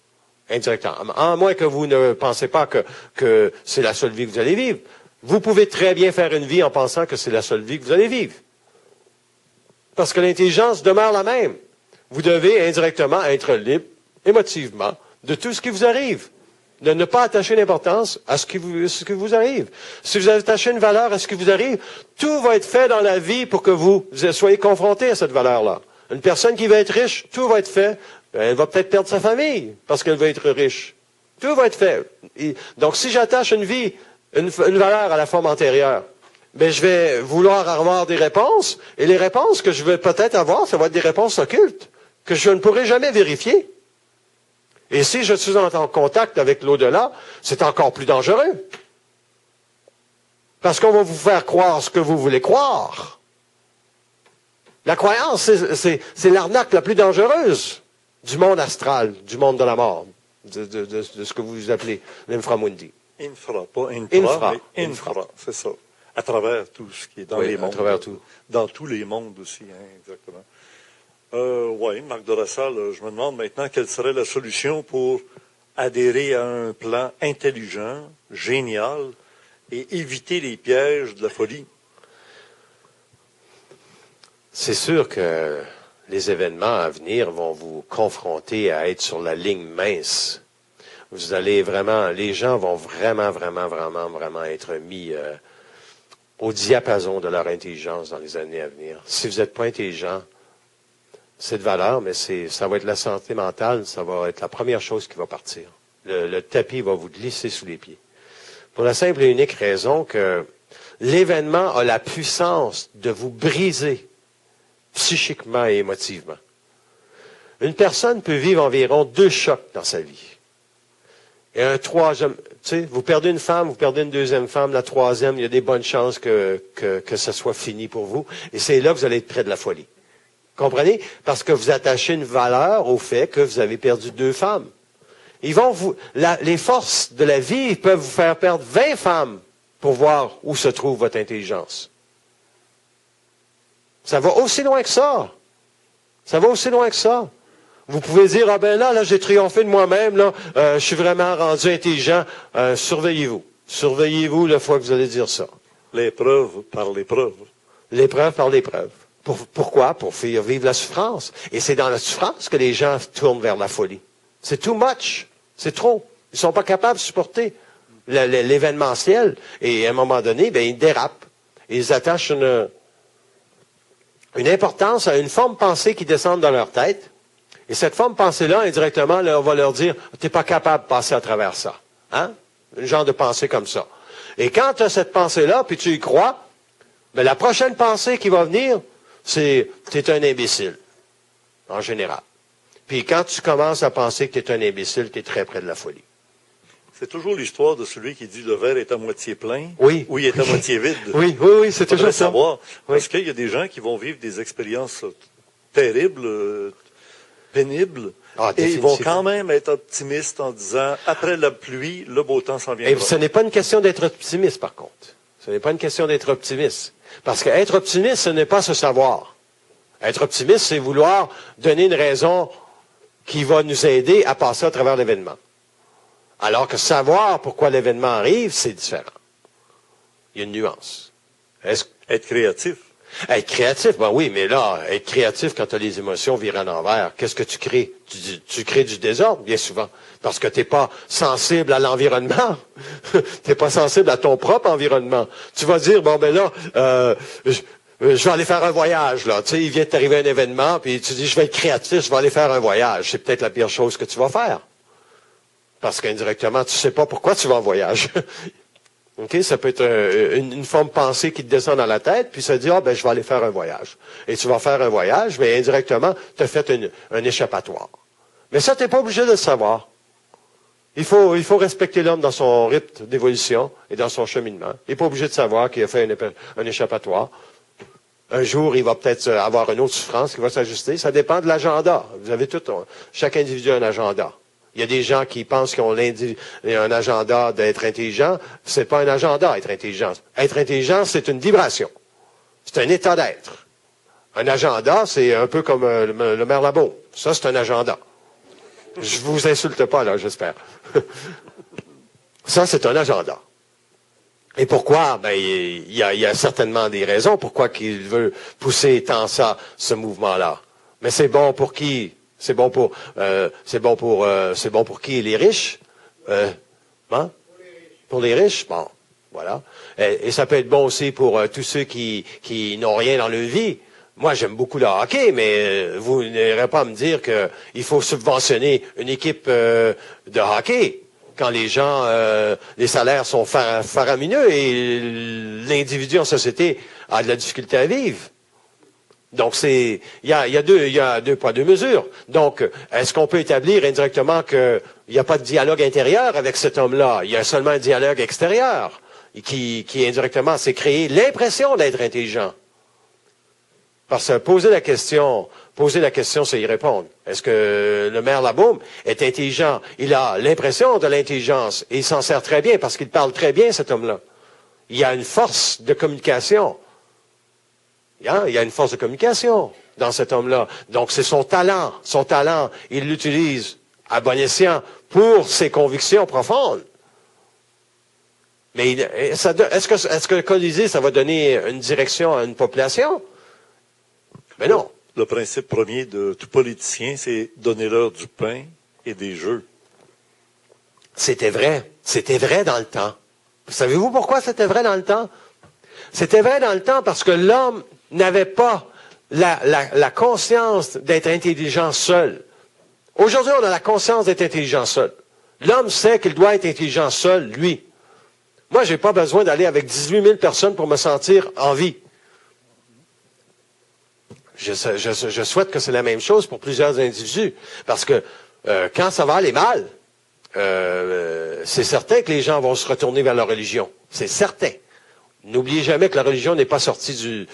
Indirectement. À moins que vous ne pensez pas que c'est la seule vie que vous allez vivre. Vous pouvez très bien faire une vie en pensant que c'est la seule vie que vous allez vivre. Parce que l'intelligence demeure la même. Vous devez indirectement être libre, émotivement, de tout ce qui vous arrive. De ne pas attacher d'importance à ce qui vous arrive. Si vous attachez une valeur à ce qui vous arrive, tout va être fait dans la vie pour que vous soyez confronté à cette valeur-là. Une personne qui va être riche, tout va être fait. Elle va peut-être perdre sa famille parce qu'elle va être riche. Tout va être fait. Donc, si j'attache une valeur à la forme antérieure, je vais vouloir avoir des réponses, et les réponses que je vais peut-être avoir, ça va être des réponses occultes, que je ne pourrai jamais vérifier. Et si je suis en contact avec l'au-delà, c'est encore plus dangereux. Parce qu'on va vous faire croire ce que vous voulez croire. La croyance, c'est l'arnaque la plus dangereuse du monde astral, du monde de la mort, de ce que vous appelez l'inframundi. Infra, pas infra, mais infra, c'est ça. À travers tout ce qui est dans les mondes. À travers tout. Dans tous les mondes aussi, exactement. Oui, Marc de Rassal, je me demande maintenant quelle serait la solution pour adhérer à un plan intelligent, génial, et éviter les pièges de la folie. C'est sûr que les événements à venir vont vous confronter à être sur la ligne mince. Vous allez vraiment, les gens vont vraiment être mis au diapason de leur intelligence dans les années à venir. Si vous n'êtes pas intelligent, c'est de valeur, mais ça va être la santé mentale, ça va être la première chose qui va partir. Le tapis va vous glisser sous les pieds. Pour la simple et unique raison que l'événement a la puissance de vous briser psychiquement et émotivement. Une personne peut vivre environ 2 chocs dans sa vie. Et un troisième, tu sais, vous perdez une femme, vous perdez une deuxième femme, la troisième, il y a des bonnes chances que ça soit fini pour vous. Et c'est là que vous allez être près de la folie. Comprenez? Parce que vous attachez une valeur au fait que vous avez perdu 2 femmes. Les forces de la vie peuvent vous faire perdre 20 femmes pour voir où se trouve votre intelligence. Ça va aussi loin que ça. Ça va aussi loin que ça. Vous pouvez dire, ah ben là, j'ai triomphé de moi-même, là, je suis vraiment rendu intelligent. Surveillez-vous. Surveillez-vous la fois que vous allez dire ça. L'épreuve par l'épreuve. L'épreuve par l'épreuve. Pourquoi? Pour faire vivre la souffrance. Et c'est dans la souffrance que les gens tournent vers la folie. C'est too much. C'est trop. Ils ne sont pas capables de supporter l'événementiel. Et à un moment donné, ben, ils dérapent. Ils attachent une importance à une forme pensée qui descend dans leur tête. Et cette forme pensée-là, indirectement, là, on va leur dire, tu n'es pas capable de passer à travers ça. Hein? Un genre de pensée comme ça. Et quand tu as cette pensée-là, puis tu y crois, ben, la prochaine pensée qui va venir, c'est, tu es un imbécile. En général. Puis quand tu commences à penser que tu es un imbécile, tu es très près de la folie. C'est toujours l'histoire de celui qui dit le verre est à moitié plein oui. ou il est à moitié vide. Oui, c'est toujours ça. Savoir, parce qu'il y a des gens qui vont vivre des expériences terribles, pénibles, et ils vont quand même être optimistes en disant après la pluie, le beau temps s'en viendra. Et ce n'est pas une question d'être optimiste, par contre. Ce n'est pas une question d'être optimiste. Parce qu'être optimiste, ce n'est pas se savoir. Être optimiste, c'est vouloir donner une raison qui va nous aider à passer à travers l'événement. Alors que savoir pourquoi l'événement arrive, c'est différent. Il y a une nuance. Être créatif. Être créatif, ben oui, mais là, être créatif quand tu as les émotions virées à l'envers, qu'est-ce que tu crées? Tu crées du désordre, bien souvent. Parce que tu n'es pas sensible à l'environnement. Tu n'es pas sensible à ton propre environnement. Tu vas dire, bon ben là, je vais aller faire un voyage, là. Tu sais, il vient de t'arriver un événement, puis tu dis, je vais être créatif, je vais aller faire un voyage. C'est peut-être la pire chose que tu vas faire. Parce qu'indirectement, tu ne sais pas pourquoi tu vas en voyage. Okay? Ça peut être une forme pensée qui te descend dans la tête, puis ça dit, ah ben je vais aller faire un voyage. Et tu vas faire un voyage, mais indirectement, tu as fait un échappatoire. Mais ça, tu n'es pas obligé de le savoir. Il faut respecter l'homme dans son rythme d'évolution et dans son cheminement. Il n'est pas obligé de savoir qu'il a fait un échappatoire. Un jour, il va peut-être avoir une autre souffrance qui va s'ajuster. Ça dépend de l'agenda. Vous avez chaque individu a un agenda. Il y a des gens qui pensent qu'ils ont un agenda d'être intelligent. C'est pas un agenda, être intelligent. Être intelligent, c'est une vibration. C'est un état d'être. Un agenda, c'est un peu comme le maire Labo. Ça, c'est un agenda. Je vous insulte pas, là, j'espère. Ça, c'est un agenda. Et pourquoi? Ben, il y a certainement des raisons pourquoi il veut pousser tant ça, ce mouvement-là. Mais c'est bon pour qui? C'est bon pour qui? Les riches? Hein? Pour les riches? Bon, voilà. Et ça peut être bon aussi pour tous ceux qui n'ont rien dans leur vie. Moi, j'aime beaucoup le hockey, mais vous n'irez pas me dire qu'il faut subventionner une équipe de hockey quand les gens, les salaires sont faramineux et l'individu en société a de la difficulté à vivre. Donc, il y a deux poids, deux mesures. Donc, est-ce qu'on peut établir indirectement qu'il n'y a pas de dialogue intérieur avec cet homme-là? Il y a seulement un dialogue extérieur qui indirectement s'est créé l'impression d'être intelligent. Parce que poser la question, c'est y répondre. Est-ce que le maire Laboum est intelligent? Il a l'impression de l'intelligence et il s'en sert très bien parce qu'il parle très bien, cet homme-là. Il y a une force de communication. Il y a une force de communication dans cet homme-là. Donc, c'est son talent. Son talent, il l'utilise à bon escient pour ses convictions profondes. Mais est-ce que le Colisée, ça va donner une direction à une population? Mais non. Le principe premier de tout politicien, c'est donner-leur du pain et des jeux. C'était vrai. C'était vrai dans le temps. Savez-vous pourquoi c'était vrai dans le temps? C'était vrai dans le temps parce que l'homme n'avait pas la conscience d'être intelligent seul. Aujourd'hui, on a la conscience d'être intelligent seul. L'homme sait qu'il doit être intelligent seul, lui. Moi, j'ai pas besoin d'aller avec 18 000 personnes pour me sentir en vie. Je souhaite que c'est la même chose pour plusieurs individus. Parce que quand ça va aller mal, c'est certain que les gens vont se retourner vers leur religion. C'est certain. N'oubliez jamais que la religion n'est pas sortie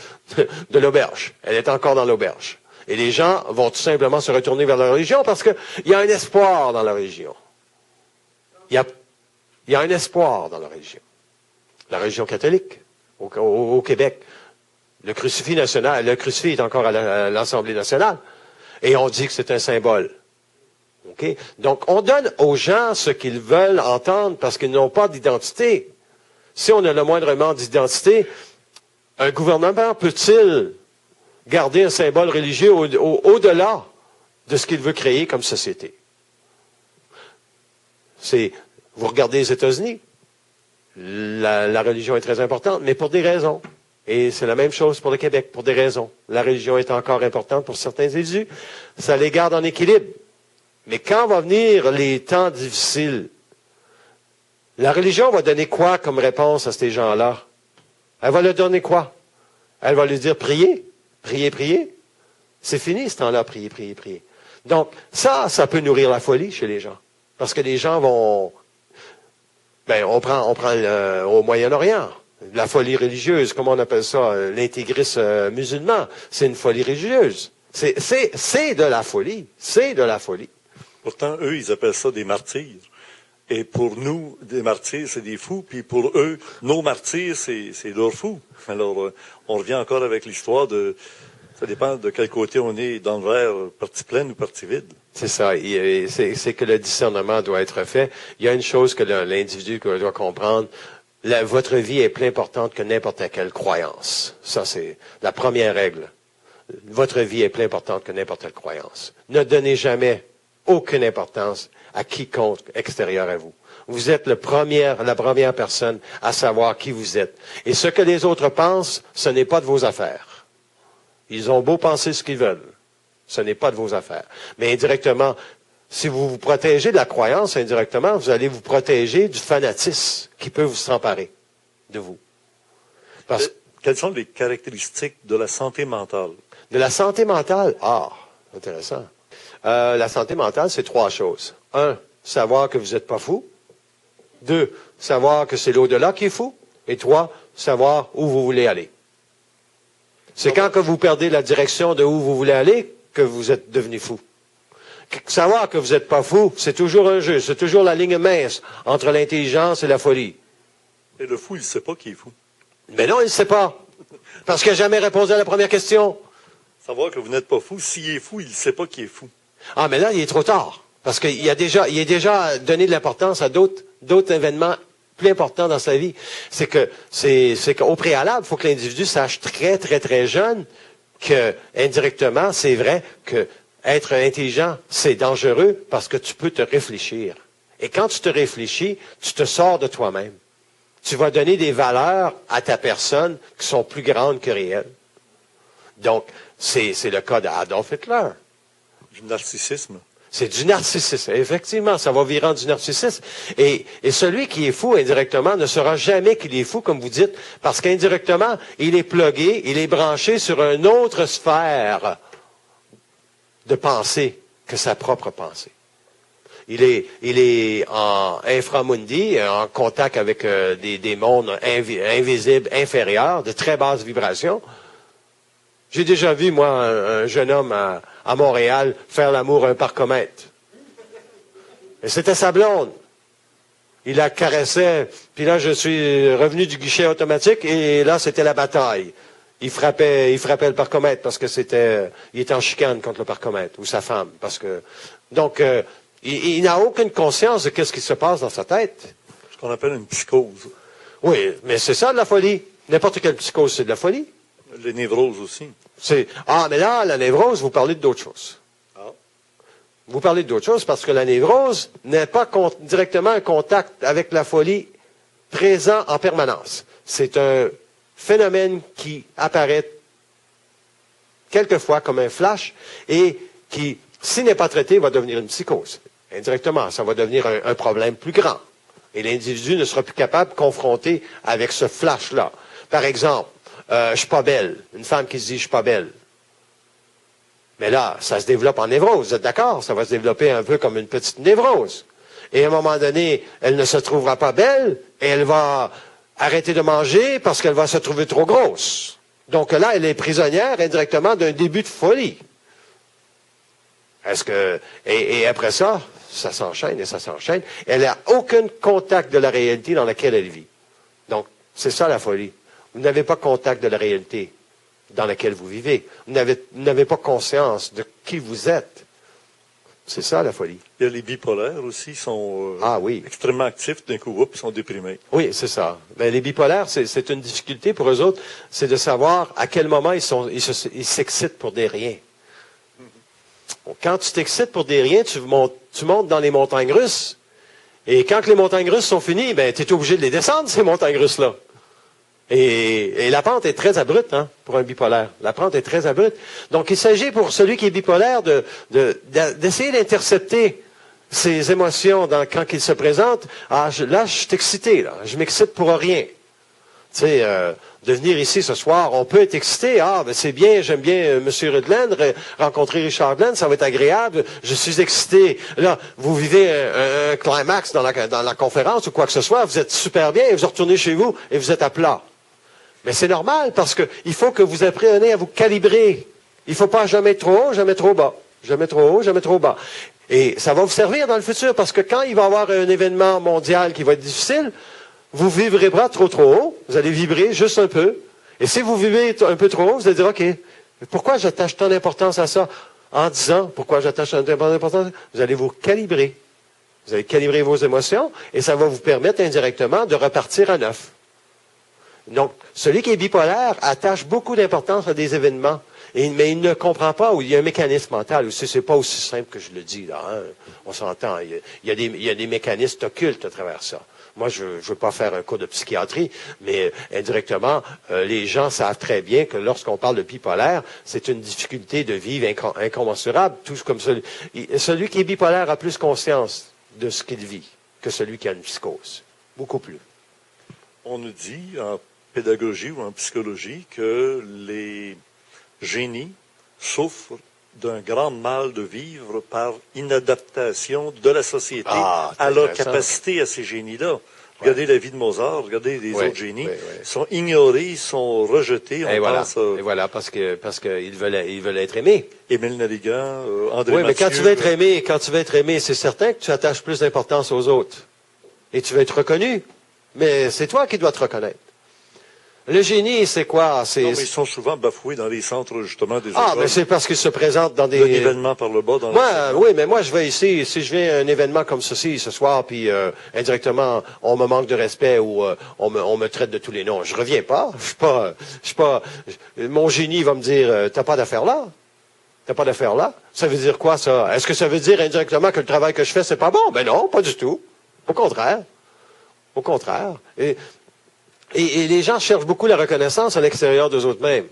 de l'auberge. Elle est encore dans l'auberge. Et les gens vont tout simplement se retourner vers leur religion parce qu'il y a un espoir dans la religion. Il y a un espoir dans la religion. La religion catholique, au Québec. Le crucifix national, le crucifix est encore à l'Assemblée nationale. Et on dit que c'est un symbole. Okay? Donc, on donne aux gens ce qu'ils veulent entendre parce qu'ils n'ont pas d'identité. Si on a le moindrement d'identité, un gouvernement peut-il garder un symbole religieux au-delà de ce qu'il veut créer comme société? Vous regardez les États-Unis, la religion est très importante, mais pour des raisons. Et c'est la même chose pour le Québec, pour des raisons. La religion est encore importante pour certains individus. Ça les garde en équilibre. Mais quand va venir les temps difficiles, la religion va donner quoi comme réponse à ces gens-là? Elle va leur donner quoi? Elle va leur dire priez, priez, priez. C'est fini ce temps-là, priez, priez, priez. Donc, ça peut nourrir la folie chez les gens. Parce que les gens vont... on prend au Moyen-Orient, la folie religieuse, comment on appelle ça? L'intégrisme musulman. C'est une folie religieuse. C'est de la folie. C'est de la folie. Pourtant, eux, ils appellent ça des martyrs. Et pour nous, des martyrs, c'est des fous. Puis pour eux, nos martyrs, c'est leurs fous. Alors, on revient encore avec l'histoire de... Ça dépend de quel côté on est dans le verre, partie pleine ou partie vide. C'est ça. C'est que le discernement doit être fait. Il y a une chose que l'individu doit comprendre. Votre vie est plus importante que n'importe quelle croyance. Ça, c'est la première règle. Votre vie est plus importante que n'importe quelle croyance. Ne donnez jamais aucune importance à quiconque extérieur à vous. Vous êtes la première personne à savoir qui vous êtes. Et ce que les autres pensent, ce n'est pas de vos affaires. Ils ont beau penser ce qu'ils veulent. Ce n'est pas de vos affaires. Mais indirectement, si vous vous protégez de la croyance, indirectement, vous allez vous protéger du fanatisme qui peut vous s'emparer de vous. Quelles sont les caractéristiques de la santé mentale? De la santé mentale? Ah, intéressant. La santé mentale, c'est 3 choses. 1, savoir que vous n'êtes pas fou. 2, savoir que c'est l'au-delà qui est fou. Et 3, savoir où vous voulez aller. C'est quand que vous perdez la direction de où vous voulez aller que vous êtes devenu fou. Savoir que vous n'êtes pas fou, c'est toujours un jeu. C'est toujours la ligne mince entre l'intelligence et la folie. Et le fou, il ne sait pas qu'il est fou. Mais non, il ne sait pas. Parce qu'il n'a jamais répondu à la première question. Savoir que vous n'êtes pas fou, s'il est fou, il ne sait pas qu'il est fou. Ah, mais là, il est trop tard. Parce qu'il est déjà donné de l'importance à d'autres événements plus importants dans sa vie. C'est qu'au préalable, il faut que l'individu sache très, très, très jeune que, indirectement, c'est vrai que être intelligent, c'est dangereux parce que tu peux te réfléchir. Et quand tu te réfléchis, tu te sors de toi-même. Tu vas donner des valeurs à ta personne qui sont plus grandes que réelles. Donc, c'est le cas d'Adolf Hitler. Du narcissisme. C'est du narcissisme. Effectivement, ça va virer du narcissisme. Et celui qui est fou indirectement ne saura jamais qu'il est fou, comme vous dites, parce qu'indirectement, il est plugué, il est branché sur une autre sphère de pensée que sa propre pensée. Il est en inframundi, en contact avec des mondes invisibles, inférieurs, de très basses vibrations. J'ai déjà vu, moi, un jeune homme à Montréal faire l'amour à un parcomètre. Et c'était sa blonde. Il la caressait, puis là, je suis revenu du guichet automatique, et là, c'était la bataille. Il frappait le parcomètre parce que il était en chicane contre le parcomètre, ou sa femme, donc, il n'a aucune conscience de ce qui se passe dans sa tête. Ce qu'on appelle une psychose. Oui, mais c'est ça de la folie. N'importe quelle psychose, c'est de la folie. Les névroses aussi. Mais là, la névrose, vous parlez d'autre chose. Ah. Vous parlez d'autre chose parce que la névrose n'est pas directement un contact avec la folie présent en permanence. C'est un phénomène qui apparaît quelquefois comme un flash et qui, s'il n'est pas traité, va devenir une psychose. Indirectement, ça va devenir un problème plus grand. Et l'individu ne sera plus capable de confronter avec ce flash-là. Par exemple, je suis pas belle. Une femme qui se dit je suis pas belle. Mais là, ça se développe en névrose, vous êtes d'accord? Ça va se développer un peu comme une petite névrose. Et à un moment donné, elle ne se trouvera pas belle et elle va arrêter de manger parce qu'elle va se trouver trop grosse. Donc là, elle est prisonnière indirectement d'un début de folie. Et après ça, ça s'enchaîne et ça s'enchaîne. Elle n'a aucun contact de la réalité dans laquelle elle vit. Donc, c'est ça la folie. Vous n'avez pas contact de la réalité dans laquelle vous vivez. Vous n'avez pas conscience de qui vous êtes. C'est ça la folie. Il y a les bipolaires aussi, sont extrêmement actifs, d'un coup, ils sont déprimés. Oui, c'est ça. Ben, les bipolaires, c'est une difficulté pour eux autres, c'est de savoir à quel moment ils s'excitent pour des riens. Quand tu t'excites pour des riens, tu montes dans les montagnes russes. Et quand les montagnes russes sont finies, ben, tu es obligé de les descendre, ces montagnes russes-là. Et la pente est très abrupte, hein, pour un bipolaire. La pente est très abrupte. Donc, il s'agit pour celui qui est bipolaire d'essayer d'intercepter ses émotions quand il se présente. Ah, là, je suis excité, là. Je m'excite pour rien. Tu sais, de venir ici ce soir, on peut être excité. Ah, ben c'est bien, j'aime bien M. Rudland, rencontrer Richard Rudland, ça va être agréable. Je suis excité. Là, vous vivez un climax dans la conférence ou quoi que ce soit, vous êtes super bien et vous retournez chez vous et vous êtes à plat. Mais c'est normal parce que il faut que vous appreniez à vous calibrer. Il ne faut pas jamais être trop haut, jamais trop bas. Jamais trop haut, jamais trop bas. Et ça va vous servir dans le futur parce que quand il va y avoir un événement mondial qui va être difficile, vous ne vibrez pas trop haut, vous allez vibrer juste un peu. Et si vous vibrez un peu trop haut, vous allez dire, OK, pourquoi j'attache tant d'importance à ça? En disant, pourquoi j'attache tant d'importance? Vous allez vous calibrer. Vous allez calibrer vos émotions et ça va vous permettre indirectement de repartir à neuf. Donc, celui qui est bipolaire attache beaucoup d'importance à des événements, mais il ne comprend pas où il y a un mécanisme mental. C'est pas aussi simple que je le dis, là. Hein. On s'entend. Il y a des mécanismes occultes à travers ça. Moi, je ne veux pas faire un cours de psychiatrie, mais indirectement, les gens savent très bien que lorsqu'on parle de bipolaire, c'est une difficulté de vivre incommensurable. Tout comme celui qui est bipolaire a plus conscience de ce qu'il vit que celui qui a une psychose. Beaucoup plus. On nous dit, en pédagogie ou en psychologie, que les génies souffrent d'un grand mal de vivre par inadaptation de la société à leur capacité à ces génies-là. Regardez la vie de Mozart, regardez les autres génies. Ils sont ignorés, ils sont rejetés. Et voilà, parce qu'ils veulent être aimés. Émile Nelligan, André Oui, mais Mathieu, quand tu veux être aimé, c'est certain que tu attaches plus d'importance aux autres. Et tu veux être reconnu. Mais c'est toi qui dois te reconnaître. Le génie, c'est quoi? Non, mais ils sont souvent bafoués dans les centres, justement, des écoles. Ah, mais c'est parce qu'ils se présentent dans des... Le nivellement par le bas dans Oui, mais moi, je vais ici, si je viens à un événement comme ceci, ce soir, puis indirectement, on me manque de respect ou on me traite de tous les noms, je reviens pas. Je suis pas... Mon génie va me dire, t'as pas d'affaire là. T'as pas d'affaire là. Ça veut dire quoi, ça? Est-ce que ça veut dire indirectement que le travail que je fais, c'est pas bon? Ben non, pas du tout. Au contraire. Au contraire. Et les gens cherchent beaucoup la reconnaissance à l'extérieur d'eux autres mêmes.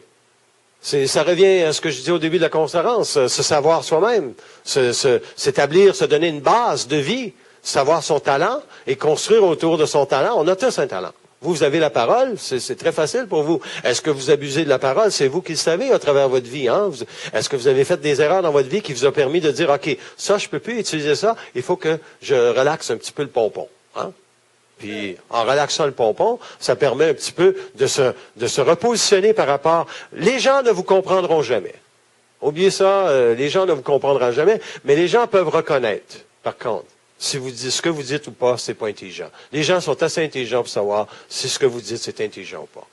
Ça revient à ce que je disais au début de la conférence, se savoir soi-même, s'établir, se donner une base de vie, savoir son talent et construire autour de son talent. On a tous un talent. Vous avez la parole, c'est très facile pour vous. Est-ce que vous abusez de la parole? C'est vous qui le savez à travers votre vie. Hein? Est-ce que vous avez fait des erreurs dans votre vie qui vous ont permis de dire, OK, ça, je peux plus utiliser ça, il faut que je relaxe un petit peu le pompon. Hein? Puis, en relaxant le pompon, ça permet un petit peu de se repositionner par rapport... Les gens ne vous comprendront jamais. Oubliez ça, les gens ne vous comprendront jamais, mais les gens peuvent reconnaître, par contre. Si vous dites ce que vous dites ou pas, c'est pas intelligent. Les gens sont assez intelligents pour savoir si ce que vous dites, c'est intelligent ou pas.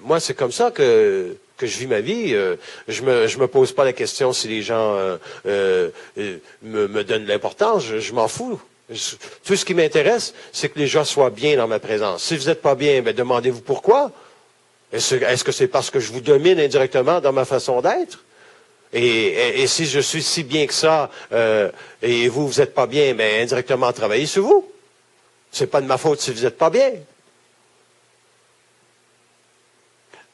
Moi, c'est comme ça que je vis ma vie. Je me pose pas la question si les gens me donnent de l'importance. Je m'en fous. Tout ce qui m'intéresse, c'est que les gens soient bien dans ma présence. Si vous n'êtes pas bien, ben demandez-vous pourquoi. Est-ce que c'est parce que je vous domine indirectement dans ma façon d'être? Et si je suis si bien que ça, et vous n'êtes pas bien, ben indirectement travaillez sur vous. C'est pas de ma faute si vous n'êtes pas bien.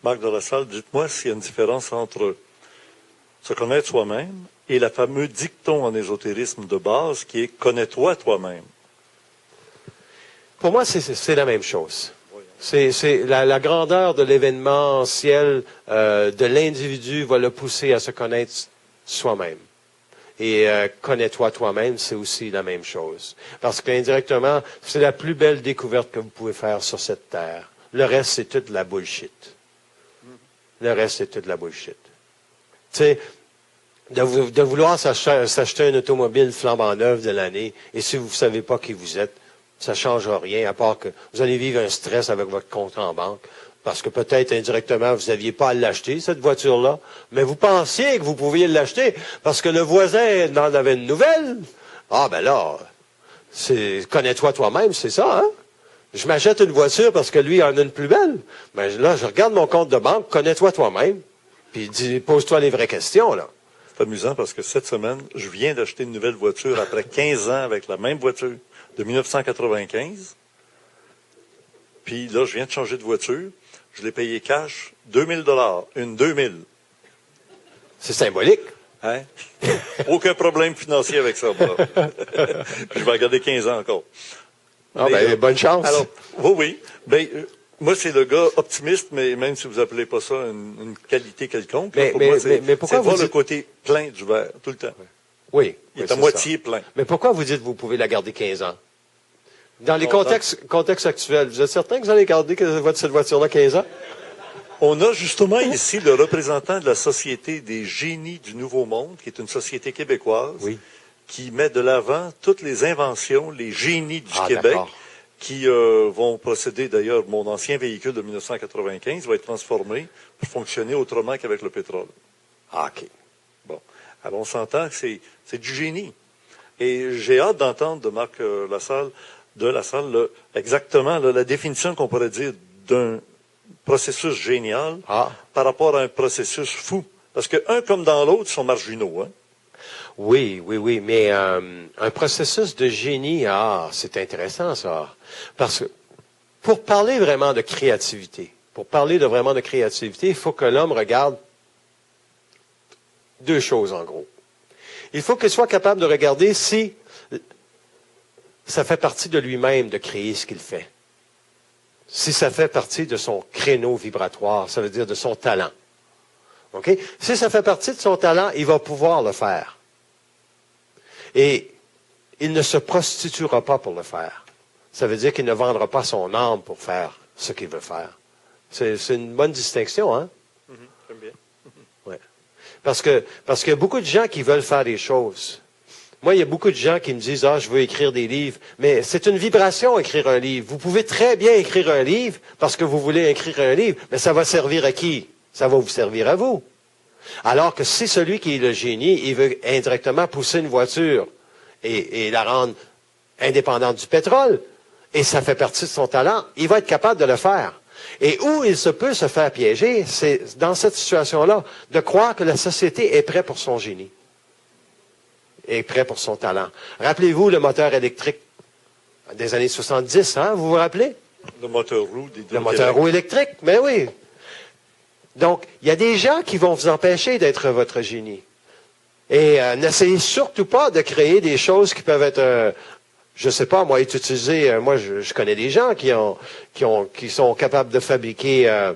Marc de la Salle, dites-moi s'il y a une différence entre se connaître soi-même et le fameux dicton en ésotérisme de base qui est « connais-toi toi-même ». Pour moi, c'est la même chose. C'est la grandeur de l'événementiel de l'individu va le pousser à se connaître soi-même. Et connais-toi toi-même, c'est aussi la même chose. Parce qu'indirectement, c'est la plus belle découverte que vous pouvez faire sur cette terre. Le reste, c'est toute la bullshit. Le reste, c'est toute la bullshit. Tu sais, de vouloir s'acheter une automobile flambant neuve de l'année, et si vous ne savez pas qui vous êtes, ça ne changera rien, à part que vous allez vivre un stress avec votre compte en banque, parce que peut-être indirectement, vous n'aviez pas à l'acheter, cette voiture-là, mais vous pensiez que vous pouviez l'acheter, parce que le voisin en avait une nouvelle. Ah ben là, connais-toi toi-même, c'est ça, hein? Je m'achète une voiture parce que lui en a une plus belle. Mais là, je regarde mon compte de banque, connais-toi toi-même, puis pose-toi les vraies questions, là. C'est amusant parce que cette semaine, je viens d'acheter une nouvelle voiture après 15 ans avec la même voiture de 1995. Puis là, je viens de changer de voiture. Je l'ai payé cash, 2000 $, une 2000. C'est symbolique. Hein? Aucun problème financier avec ça, moi. Puis je vais regarder 15 ans encore. Ah ben, bonne chance. Alors, oui. Ben, moi, c'est le gars optimiste, mais même si vous appelez pas ça une qualité quelconque, mais pourquoi c'est vous voir dites... le côté plein du verre, tout le temps. Oui. Il est à moitié plein. Mais pourquoi vous dites que vous pouvez la garder 15 ans? Dans les contextes actuels, vous êtes certain que vous allez garder cette voiture-là 15 ans? On a justement ici le représentant de la Société des génies du Nouveau Monde, qui est une société québécoise, qui met de l'avant toutes les inventions, les génies du Québec, qui vont procéder, d'ailleurs, mon ancien véhicule de 1995 va être transformé pour fonctionner autrement qu'avec le pétrole. Ah, OK. Bon. Alors, on s'entend que c'est du génie. Et j'ai hâte d'entendre de Marc exactement la définition qu'on pourrait dire d'un processus génial par rapport à un processus fou. Parce que un comme dans l'autre sont marginaux, hein? Oui, mais un processus de génie, c'est intéressant ça. Parce que pour parler vraiment de créativité, il faut que l'homme regarde deux choses en gros. Il faut qu'il soit capable de regarder si ça fait partie de lui-même de créer ce qu'il fait. Si ça fait partie de son créneau vibratoire, ça veut dire de son talent. OK? Si ça fait partie de son talent, il va pouvoir le faire. Et il ne se prostituera pas pour le faire. Ça veut dire qu'il ne vendra pas son âme pour faire ce qu'il veut faire. C'est une bonne distinction, hein? J'aime bien. Ouais. Parce qu'il y a beaucoup de gens qui veulent faire des choses. Moi, il y a beaucoup de gens qui me disent, je veux écrire des livres. Mais c'est une vibration, écrire un livre. Vous pouvez très bien écrire un livre parce que vous voulez écrire un livre, mais ça va servir à qui? Ça va vous servir à vous. Alors que si celui qui est le génie, il veut indirectement pousser une voiture et la rendre indépendante du pétrole, et ça fait partie de son talent, il va être capable de le faire. Et où il peut se faire piéger, c'est dans cette situation-là, de croire que la société est prête pour son génie, est prête pour son talent. Rappelez-vous le moteur électrique des années 70, hein, vous vous rappelez? Le moteur roue Le moteur roue électrique, mais oui. Donc, il y a des gens qui vont vous empêcher d'être votre génie. Et n'essayez surtout pas de créer des choses qui peuvent être, je sais pas, moi, être utilisées. Moi, je connais des gens qui sont capables de fabriquer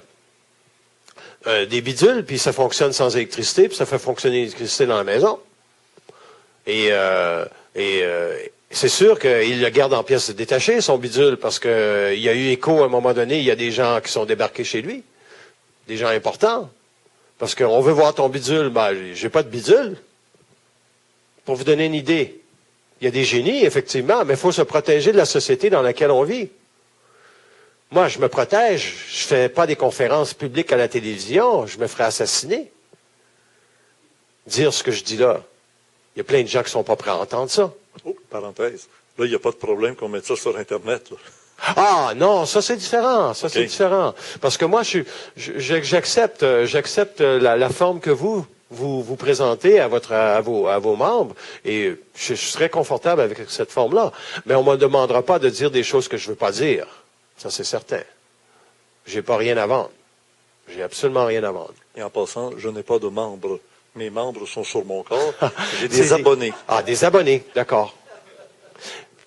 des bidules, puis ça fonctionne sans électricité, puis ça fait fonctionner l'électricité dans la maison. Et c'est sûr qu'il le garde en pièces détachées, son bidule, parce qu'il y a eu écho à un moment donné, il y a des gens qui sont débarqués chez lui. Des gens importants. Parce qu'on veut voir ton bidule. J'ai pas de bidule. Pour vous donner une idée, il y a des génies, effectivement, mais il faut se protéger de la société dans laquelle on vit. Moi, je me protège. Je fais pas des conférences publiques à la télévision. Je me ferai assassiner. Dire ce que je dis là. Il y a plein de gens qui sont pas prêts à entendre ça. Oh, parenthèse. Là, il n'y a pas de problème qu'on mette ça sur Internet, là. Ah non, ça c'est différent, c'est différent. Parce que moi, j'accepte la forme que vous présentez à vos membres, et je serais confortable avec cette forme-là. Mais on me demandera pas de dire des choses que je veux pas dire. Ça c'est certain. J'ai pas rien à vendre. J'ai absolument rien à vendre. Et en passant, je n'ai pas de membres. Mes membres sont sur mon corps. J'ai des abonnés. Ah, des abonnés, d'accord.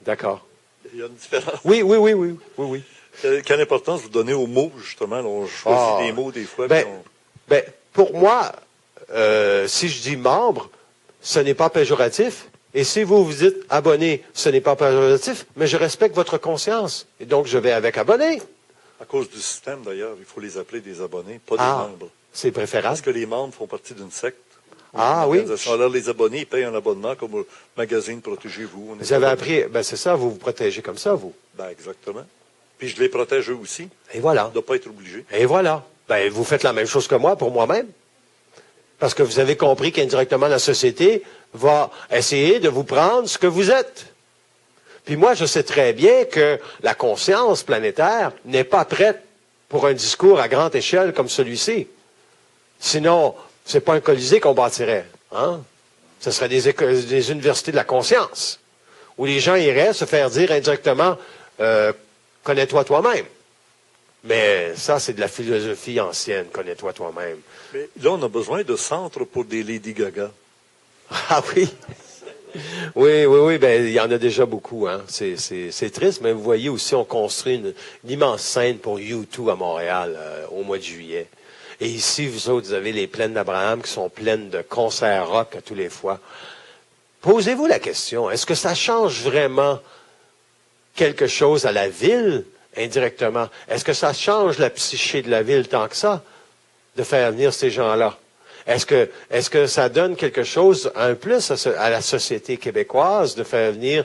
D'accord. Il y a une différence. Oui. Quelle importance vous donnez aux mots, justement? Là, on choisit des mots des fois. Pour moi, si je dis membre, ce n'est pas péjoratif. Et si vous vous dites abonné, ce n'est pas péjoratif, mais je respecte votre conscience. Et donc, je vais avec abonné. À cause du système, d'ailleurs, il faut les appeler des abonnés, pas des membres. C'est préférable. Parce que les membres font partie d'une secte. Oui. Alors, les abonnés, ils payent un abonnement comme au magazine Protégez-vous. Vous avez appris, c'est ça, vous vous protégez comme ça, vous. Exactement. Puis je les protège eux aussi. Et voilà. De ne pas être obligés. Et voilà. Vous faites la même chose que moi pour moi-même. Parce que vous avez compris qu'indirectement, la société va essayer de vous prendre ce que vous êtes. Puis moi, je sais très bien que la conscience planétaire n'est pas prête pour un discours à grande échelle comme celui-ci. Sinon, c'est pas un Colisée qu'on bâtirait. Hein? Ce serait des universités de la conscience, où les gens iraient se faire dire indirectement « connais-toi toi-même ». Mais ça, c'est de la philosophie ancienne, « connais-toi toi-même ». Mais là, on a besoin de centres pour des Lady Gaga. Ah oui? Oui, il y en a déjà beaucoup, hein. C'est triste, mais vous voyez aussi, on construit une immense scène pour U2 à Montréal au mois de juillet. Et ici, vous autres, vous avez les plaines d'Abraham qui sont pleines de concerts rock à tous les fois. Posez-vous la question, est-ce que ça change vraiment quelque chose à la ville, indirectement? Est-ce que ça change la psyché de la ville tant que ça, de faire venir ces gens-là? Est-ce que ça donne quelque chose, un plus à la société québécoise, de faire venir,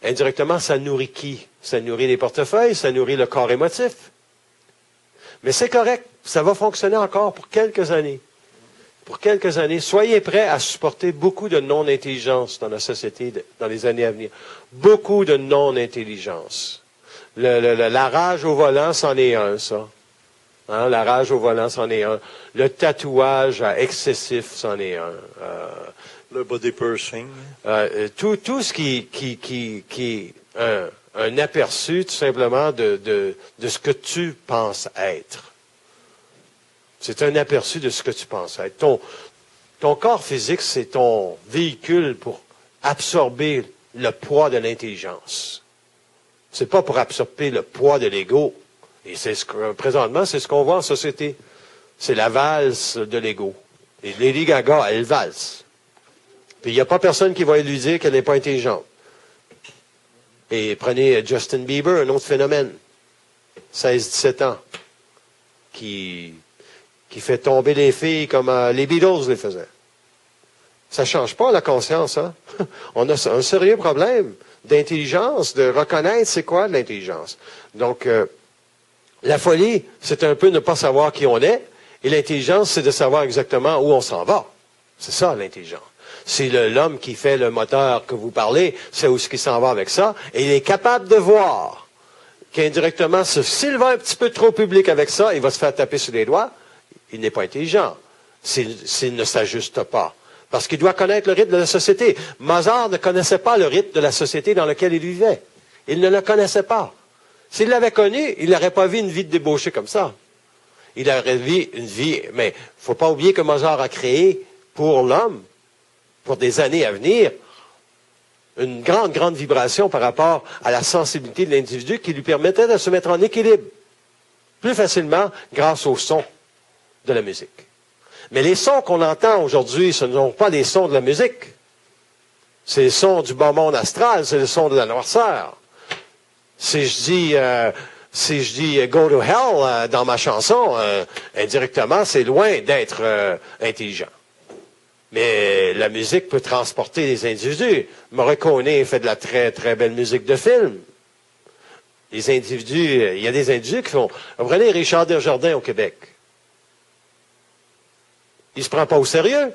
indirectement, ça nourrit qui? Ça nourrit les portefeuilles, ça nourrit le corps émotif. Mais c'est correct, ça va fonctionner encore pour quelques années. Pour quelques années. Soyez prêts à supporter beaucoup de non-intelligence dans la société dans les années à venir. Beaucoup de non-intelligence. La rage au volant, c'en est un, ça. Hein, la rage au volant, c'en est un. Le tatouage excessif, c'en est un. Le body piercing. Tout ce qui est un aperçu, tout simplement, de ce que tu penses être. C'est un aperçu de ce que tu penses être. Ton corps physique, c'est ton véhicule pour absorber le poids de l'intelligence. C'est pas pour absorber le poids de l'ego. Et présentement, c'est ce qu'on voit en société. C'est la valse de l'ego. Et Lady Gaga, elle valse. Puis il n'y a pas personne qui va lui dire qu'elle n'est pas intelligente. Et prenez Justin Bieber, un autre phénomène. 16-17 ans. Qui fait tomber les filles comme les Beatles les faisaient. Ça ne change pas la conscience, hein? On a un sérieux problème d'intelligence, de reconnaître c'est quoi l'intelligence. Donc, la folie, c'est un peu ne pas savoir qui on est, et l'intelligence, c'est de savoir exactement où on s'en va. C'est ça, l'intelligence. C'est l'homme qui fait le moteur que vous parlez, c'est où ce qui s'en va avec ça, et il est capable de voir qu'indirectement, s'il va un petit peu trop public avec ça, il va se faire taper sur les doigts. Il n'est pas intelligent s'il ne s'ajuste pas. Parce qu'il doit connaître le rythme de la société. Mozart ne connaissait pas le rythme de la société dans laquelle il vivait. Il ne le connaissait pas. S'il l'avait connu, il n'aurait pas vu une vie de débauché comme ça. Il aurait vu une vie... Mais il ne faut pas oublier que Mozart a créé pour l'homme, pour des années à venir, une grande vibration par rapport à la sensibilité de l'individu qui lui permettait de se mettre en équilibre plus facilement grâce au son de la musique. Mais les sons qu'on entend aujourd'hui, ce ne sont pas les sons de la musique. C'est les sons du bas monde astral, c'est le son de la noirceur. Si je dis Go to Hell dans ma chanson, indirectement, c'est loin d'être intelligent. Mais la musique peut transporter les individus. Morricone fait de la très, très belle musique de film. Les individus, il y a des individus qui font... Vous prenez Richard Desjardins au Québec. Il ne se prend pas au sérieux.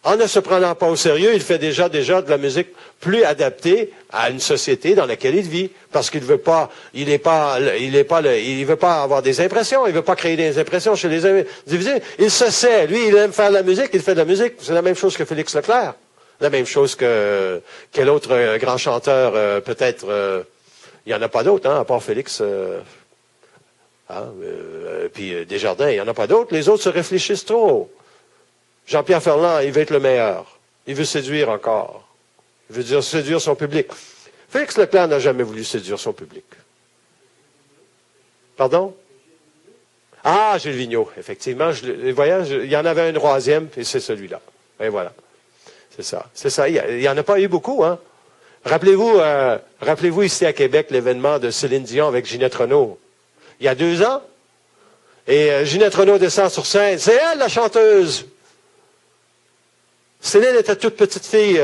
En ne se prenant pas au sérieux, il fait déjà de la musique plus adaptée à une société dans laquelle il vit. Parce qu'il veut pas, il veut pas avoir des impressions, il veut pas créer des impressions chez les individus. Il se sait, lui, il aime faire de la musique, il fait de la musique. C'est la même chose que Félix Leclerc. La même chose que quel autre grand chanteur, peut-être, il n'y en a pas d'autres, hein, à part Félix. Puis Desjardins, il n'y en a pas d'autres. Les autres se réfléchissent trop. Jean-Pierre Ferland, il veut être le meilleur. Il veut séduire encore. Il veut dire séduire son public. Félix Leclerc n'a jamais voulu séduire son public. Pardon? Ah, Gilles Vigneault, effectivement. Il y en avait un troisième, et c'est celui-là. Et voilà. C'est ça. C'est ça. Il n'y en a pas eu beaucoup, hein? Rappelez-vous ici à Québec l'événement de Céline Dion avec Ginette Renault. Il y a 2 ans. Et Ginette Renault descend sur scène. C'est elle, la chanteuse. Céline était toute petite fille,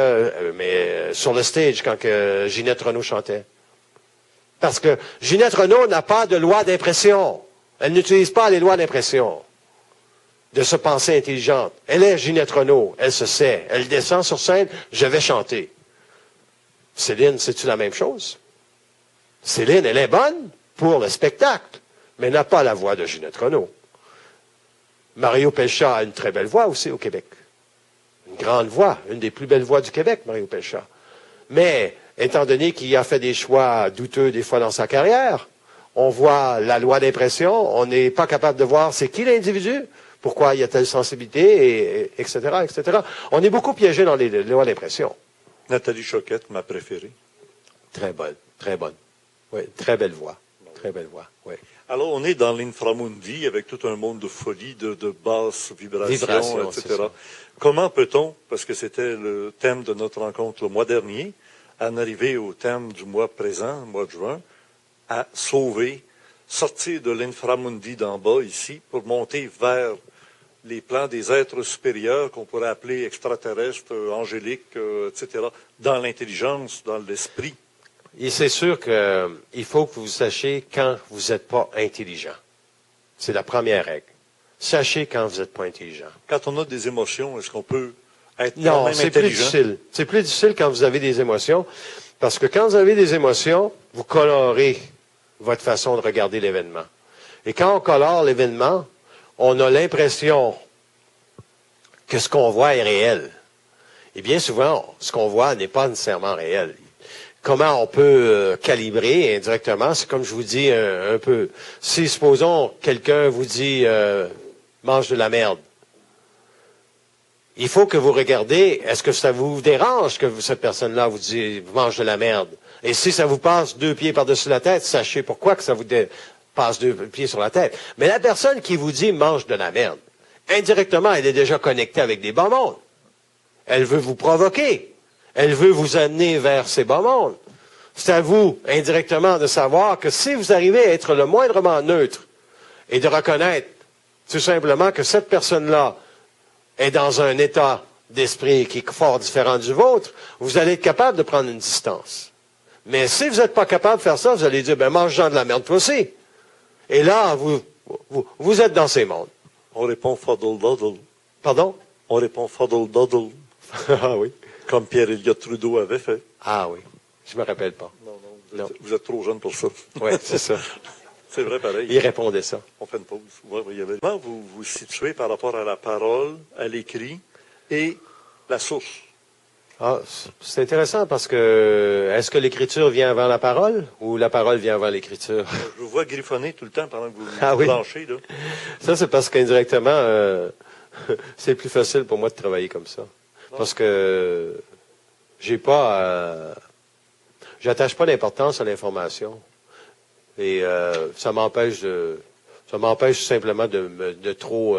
mais sur le stage quand Ginette Renault chantait. Parce que Ginette Renault n'a pas de loi d'impression. Elle n'utilise pas les lois d'impression de se penser intelligente. Elle est Ginette Renault. Elle se sait. Elle descend sur scène. Je vais chanter. Céline, c'est-tu la même chose? Céline, elle est bonne pour le spectacle, mais n'a pas la voix de Ginette Renault. Mario Pelchat a une très belle voix aussi au Québec. Une grande voix, une des plus belles voix du Québec, Mario Pelchat. Mais, étant donné qu'il a fait des choix douteux des fois dans sa carrière, on voit la loi d'impression, on n'est pas capable de voir c'est qui l'individu, pourquoi il y a telle sensibilité, etc., etc. On est beaucoup piégé dans les lois d'impression. Nathalie Choquette, ma préférée. Très bonne, très bonne. Oui, très belle voix. Très belle voix, oui. Alors, on est dans l'inframundi avec tout un monde de folie, de basses vibrations, etc. Comment peut-on, parce que c'était le thème de notre rencontre le mois dernier, en arriver au thème du mois présent, mois de juin, à sauver, sortir de l'inframundi d'en bas ici pour monter vers les plans des êtres supérieurs qu'on pourrait appeler extraterrestres, angéliques, etc., dans l'intelligence, dans l'esprit? Et c'est sûr qu'il faut que vous sachiez quand vous n'êtes pas intelligent. C'est la première règle. Sachez quand vous n'êtes pas intelligent. Quand on a des émotions, est-ce qu'on peut être quand Non, même c'est plus intelligent? difficile. C'est plus difficile quand vous avez des émotions, parce que quand vous avez des émotions, vous colorez votre façon de regarder l'événement. Et quand on colore l'événement, on a l'impression que ce qu'on voit est réel. Et bien souvent, ce qu'on voit n'est pas nécessairement réel. Comment on peut calibrer indirectement? C'est comme je vous dis un peu. Si, supposons, quelqu'un vous dit mange de la merde. Il faut que vous regardez, est-ce que ça vous dérange que cette personne-là vous dit mange de la merde? Et si ça vous passe 2 pieds par-dessus la tête, sachez pourquoi que ça vous passe 2 pieds sur la tête. Mais la personne qui vous dit mange de la merde, indirectement, elle est déjà connectée avec des bons mondes. Elle veut vous provoquer. Elle veut vous amener vers ces bons mondes. C'est à vous, indirectement, de savoir que si vous arrivez à être le moindrement neutre et de reconnaître tout simplement que cette personne-là est dans un état d'esprit qui est fort différent du vôtre, vous allez être capable de prendre une distance. Mais si vous n'êtes pas capable de faire ça, vous allez dire, ben mange-en de la merde toi aussi. Et là, vous êtes dans ces mondes. On répond fuddle-duddle. Pardon? On répond fuddle-duddle. Ah oui. Comme Pierre-Éliott Trudeau avait fait. Ah oui. Je me rappelle pas. Non. Vous êtes trop jeune pour ça. Oui, c'est ça. C'est vrai, pareil. Il répondait ça. On fait une pause. Ouais, il y avait... Comment vous vous situez par rapport à la parole, à l'écrit et la source? Ah, c'est intéressant parce que est-ce que l'écriture vient avant la parole ou la parole vient avant l'écriture? Je vous vois griffonner tout le temps pendant que vous oui. blanchez, là. Ça, c'est parce qu'indirectement, c'est plus facile pour moi de travailler comme ça. Parce que j'attache pas d'importance à l'information. Et ça m'empêche simplement de trop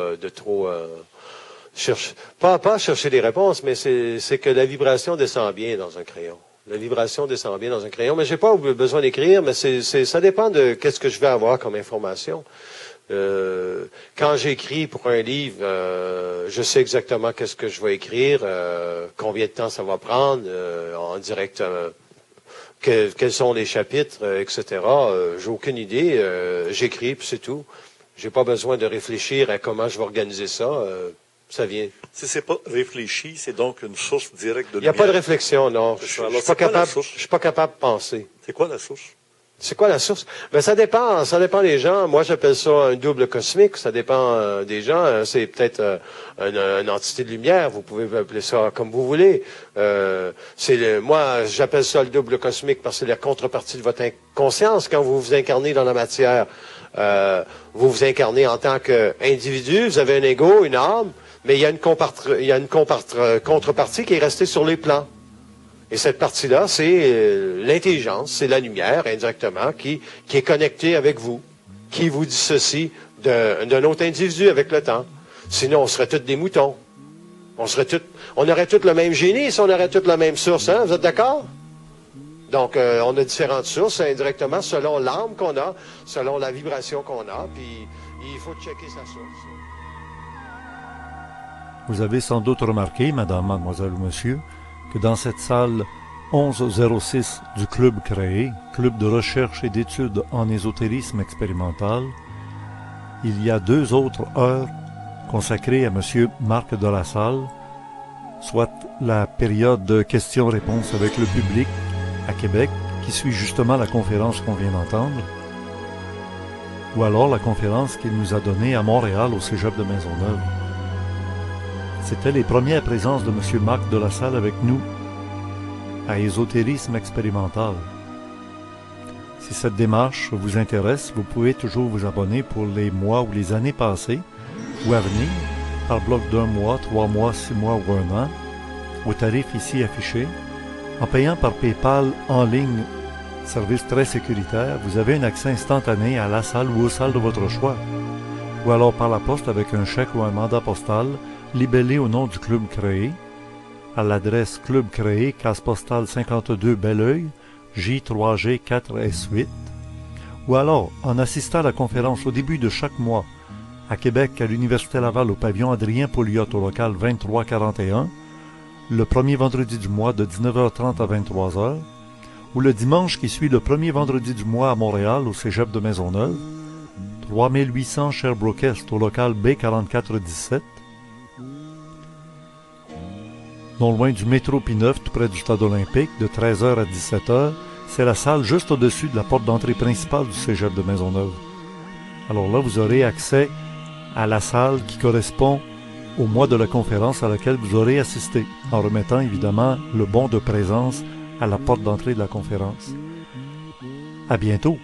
chercher, pas chercher des réponses, mais c'est que la vibration descend bien dans un crayon. La vibration descend bien dans un crayon, mais j'ai pas besoin d'écrire, mais ça dépend de qu'est-ce que je vais avoir comme information. Quand j'écris pour un livre, je sais exactement qu'est-ce que je vais écrire, combien de temps ça va prendre, en direct, quels sont les chapitres, etc. J'ai aucune idée. J'écris, puis c'est tout. J'ai pas besoin de réfléchir à comment je vais organiser ça. Ça vient. Si c'est pas réfléchi, c'est donc une source directe de Il n'y a lumière. pas de réflexion, non. Je suis pas capable de penser. C'est quoi la source? C'est quoi la source? Ben, ça dépend des gens. Moi, j'appelle ça un double cosmique. Ça dépend des gens. C'est peut-être une entité de lumière. Vous pouvez appeler ça comme vous voulez. Moi, j'appelle ça le double cosmique parce que c'est la contrepartie de votre conscience. Quand vous vous incarnez dans la matière, vous vous incarnez en tant qu'individu. Vous avez un ego, une âme, mais il y a une contrepartie qui est restée sur les plans. Et cette partie-là, c'est l'intelligence, c'est la lumière, indirectement, qui est connectée avec vous, qui vous dissocie d'un autre individu avec le temps. Sinon, on serait tous des moutons. On aurait tous le même génie si on aurait tous la même source, hein? Vous êtes d'accord? Donc, on a différentes sources, indirectement, selon l'âme qu'on a, selon la vibration qu'on a, puis il faut checker sa source. Vous avez sans doute remarqué, madame, mademoiselle ou monsieur, que dans cette salle 1106 du Club créé, Club de recherche et d'études en ésotérisme expérimental, il y a 2 autres heures consacrées à M. Marc de la Salle, soit la période de questions-réponses avec le public à Québec, qui suit justement la conférence qu'on vient d'entendre, ou alors la conférence qu'il nous a donnée à Montréal au Cégep de Maisonneuve. C'était les premières présences de M. Marc de la Salle avec nous à Ésotérisme expérimental. Si cette démarche vous intéresse, vous pouvez toujours vous abonner pour les mois ou les années passées ou à venir, par bloc d'1 mois, 3 mois, 6 mois ou 1 an, au tarif ici affiché. En payant par PayPal en ligne, service très sécuritaire, vous avez un accès instantané à la salle ou aux salles de votre choix. Ou alors par la poste avec un chèque ou un mandat postal libellé au nom du club créé, à l'adresse Club créé, case postale 52 Belleuil, J3G 4S8, ou alors en assistant à la conférence au début de chaque mois à Québec à l'Université Laval au pavillon Adrien Pouliot au local 2341, le premier vendredi du mois de 19h30 à 23h, ou le dimanche qui suit le premier vendredi du mois à Montréal au Cégep de Maisonneuve, 3800 Sherbrooke-Est au local B4417, non loin du métro P9, tout près du stade olympique, de 13h à 17h, c'est la salle juste au-dessus de la porte d'entrée principale du Cégep de Maisonneuve. Alors là, vous aurez accès à la salle qui correspond au mois de la conférence à laquelle vous aurez assisté, en remettant évidemment le bon de présence à la porte d'entrée de la conférence. À bientôt!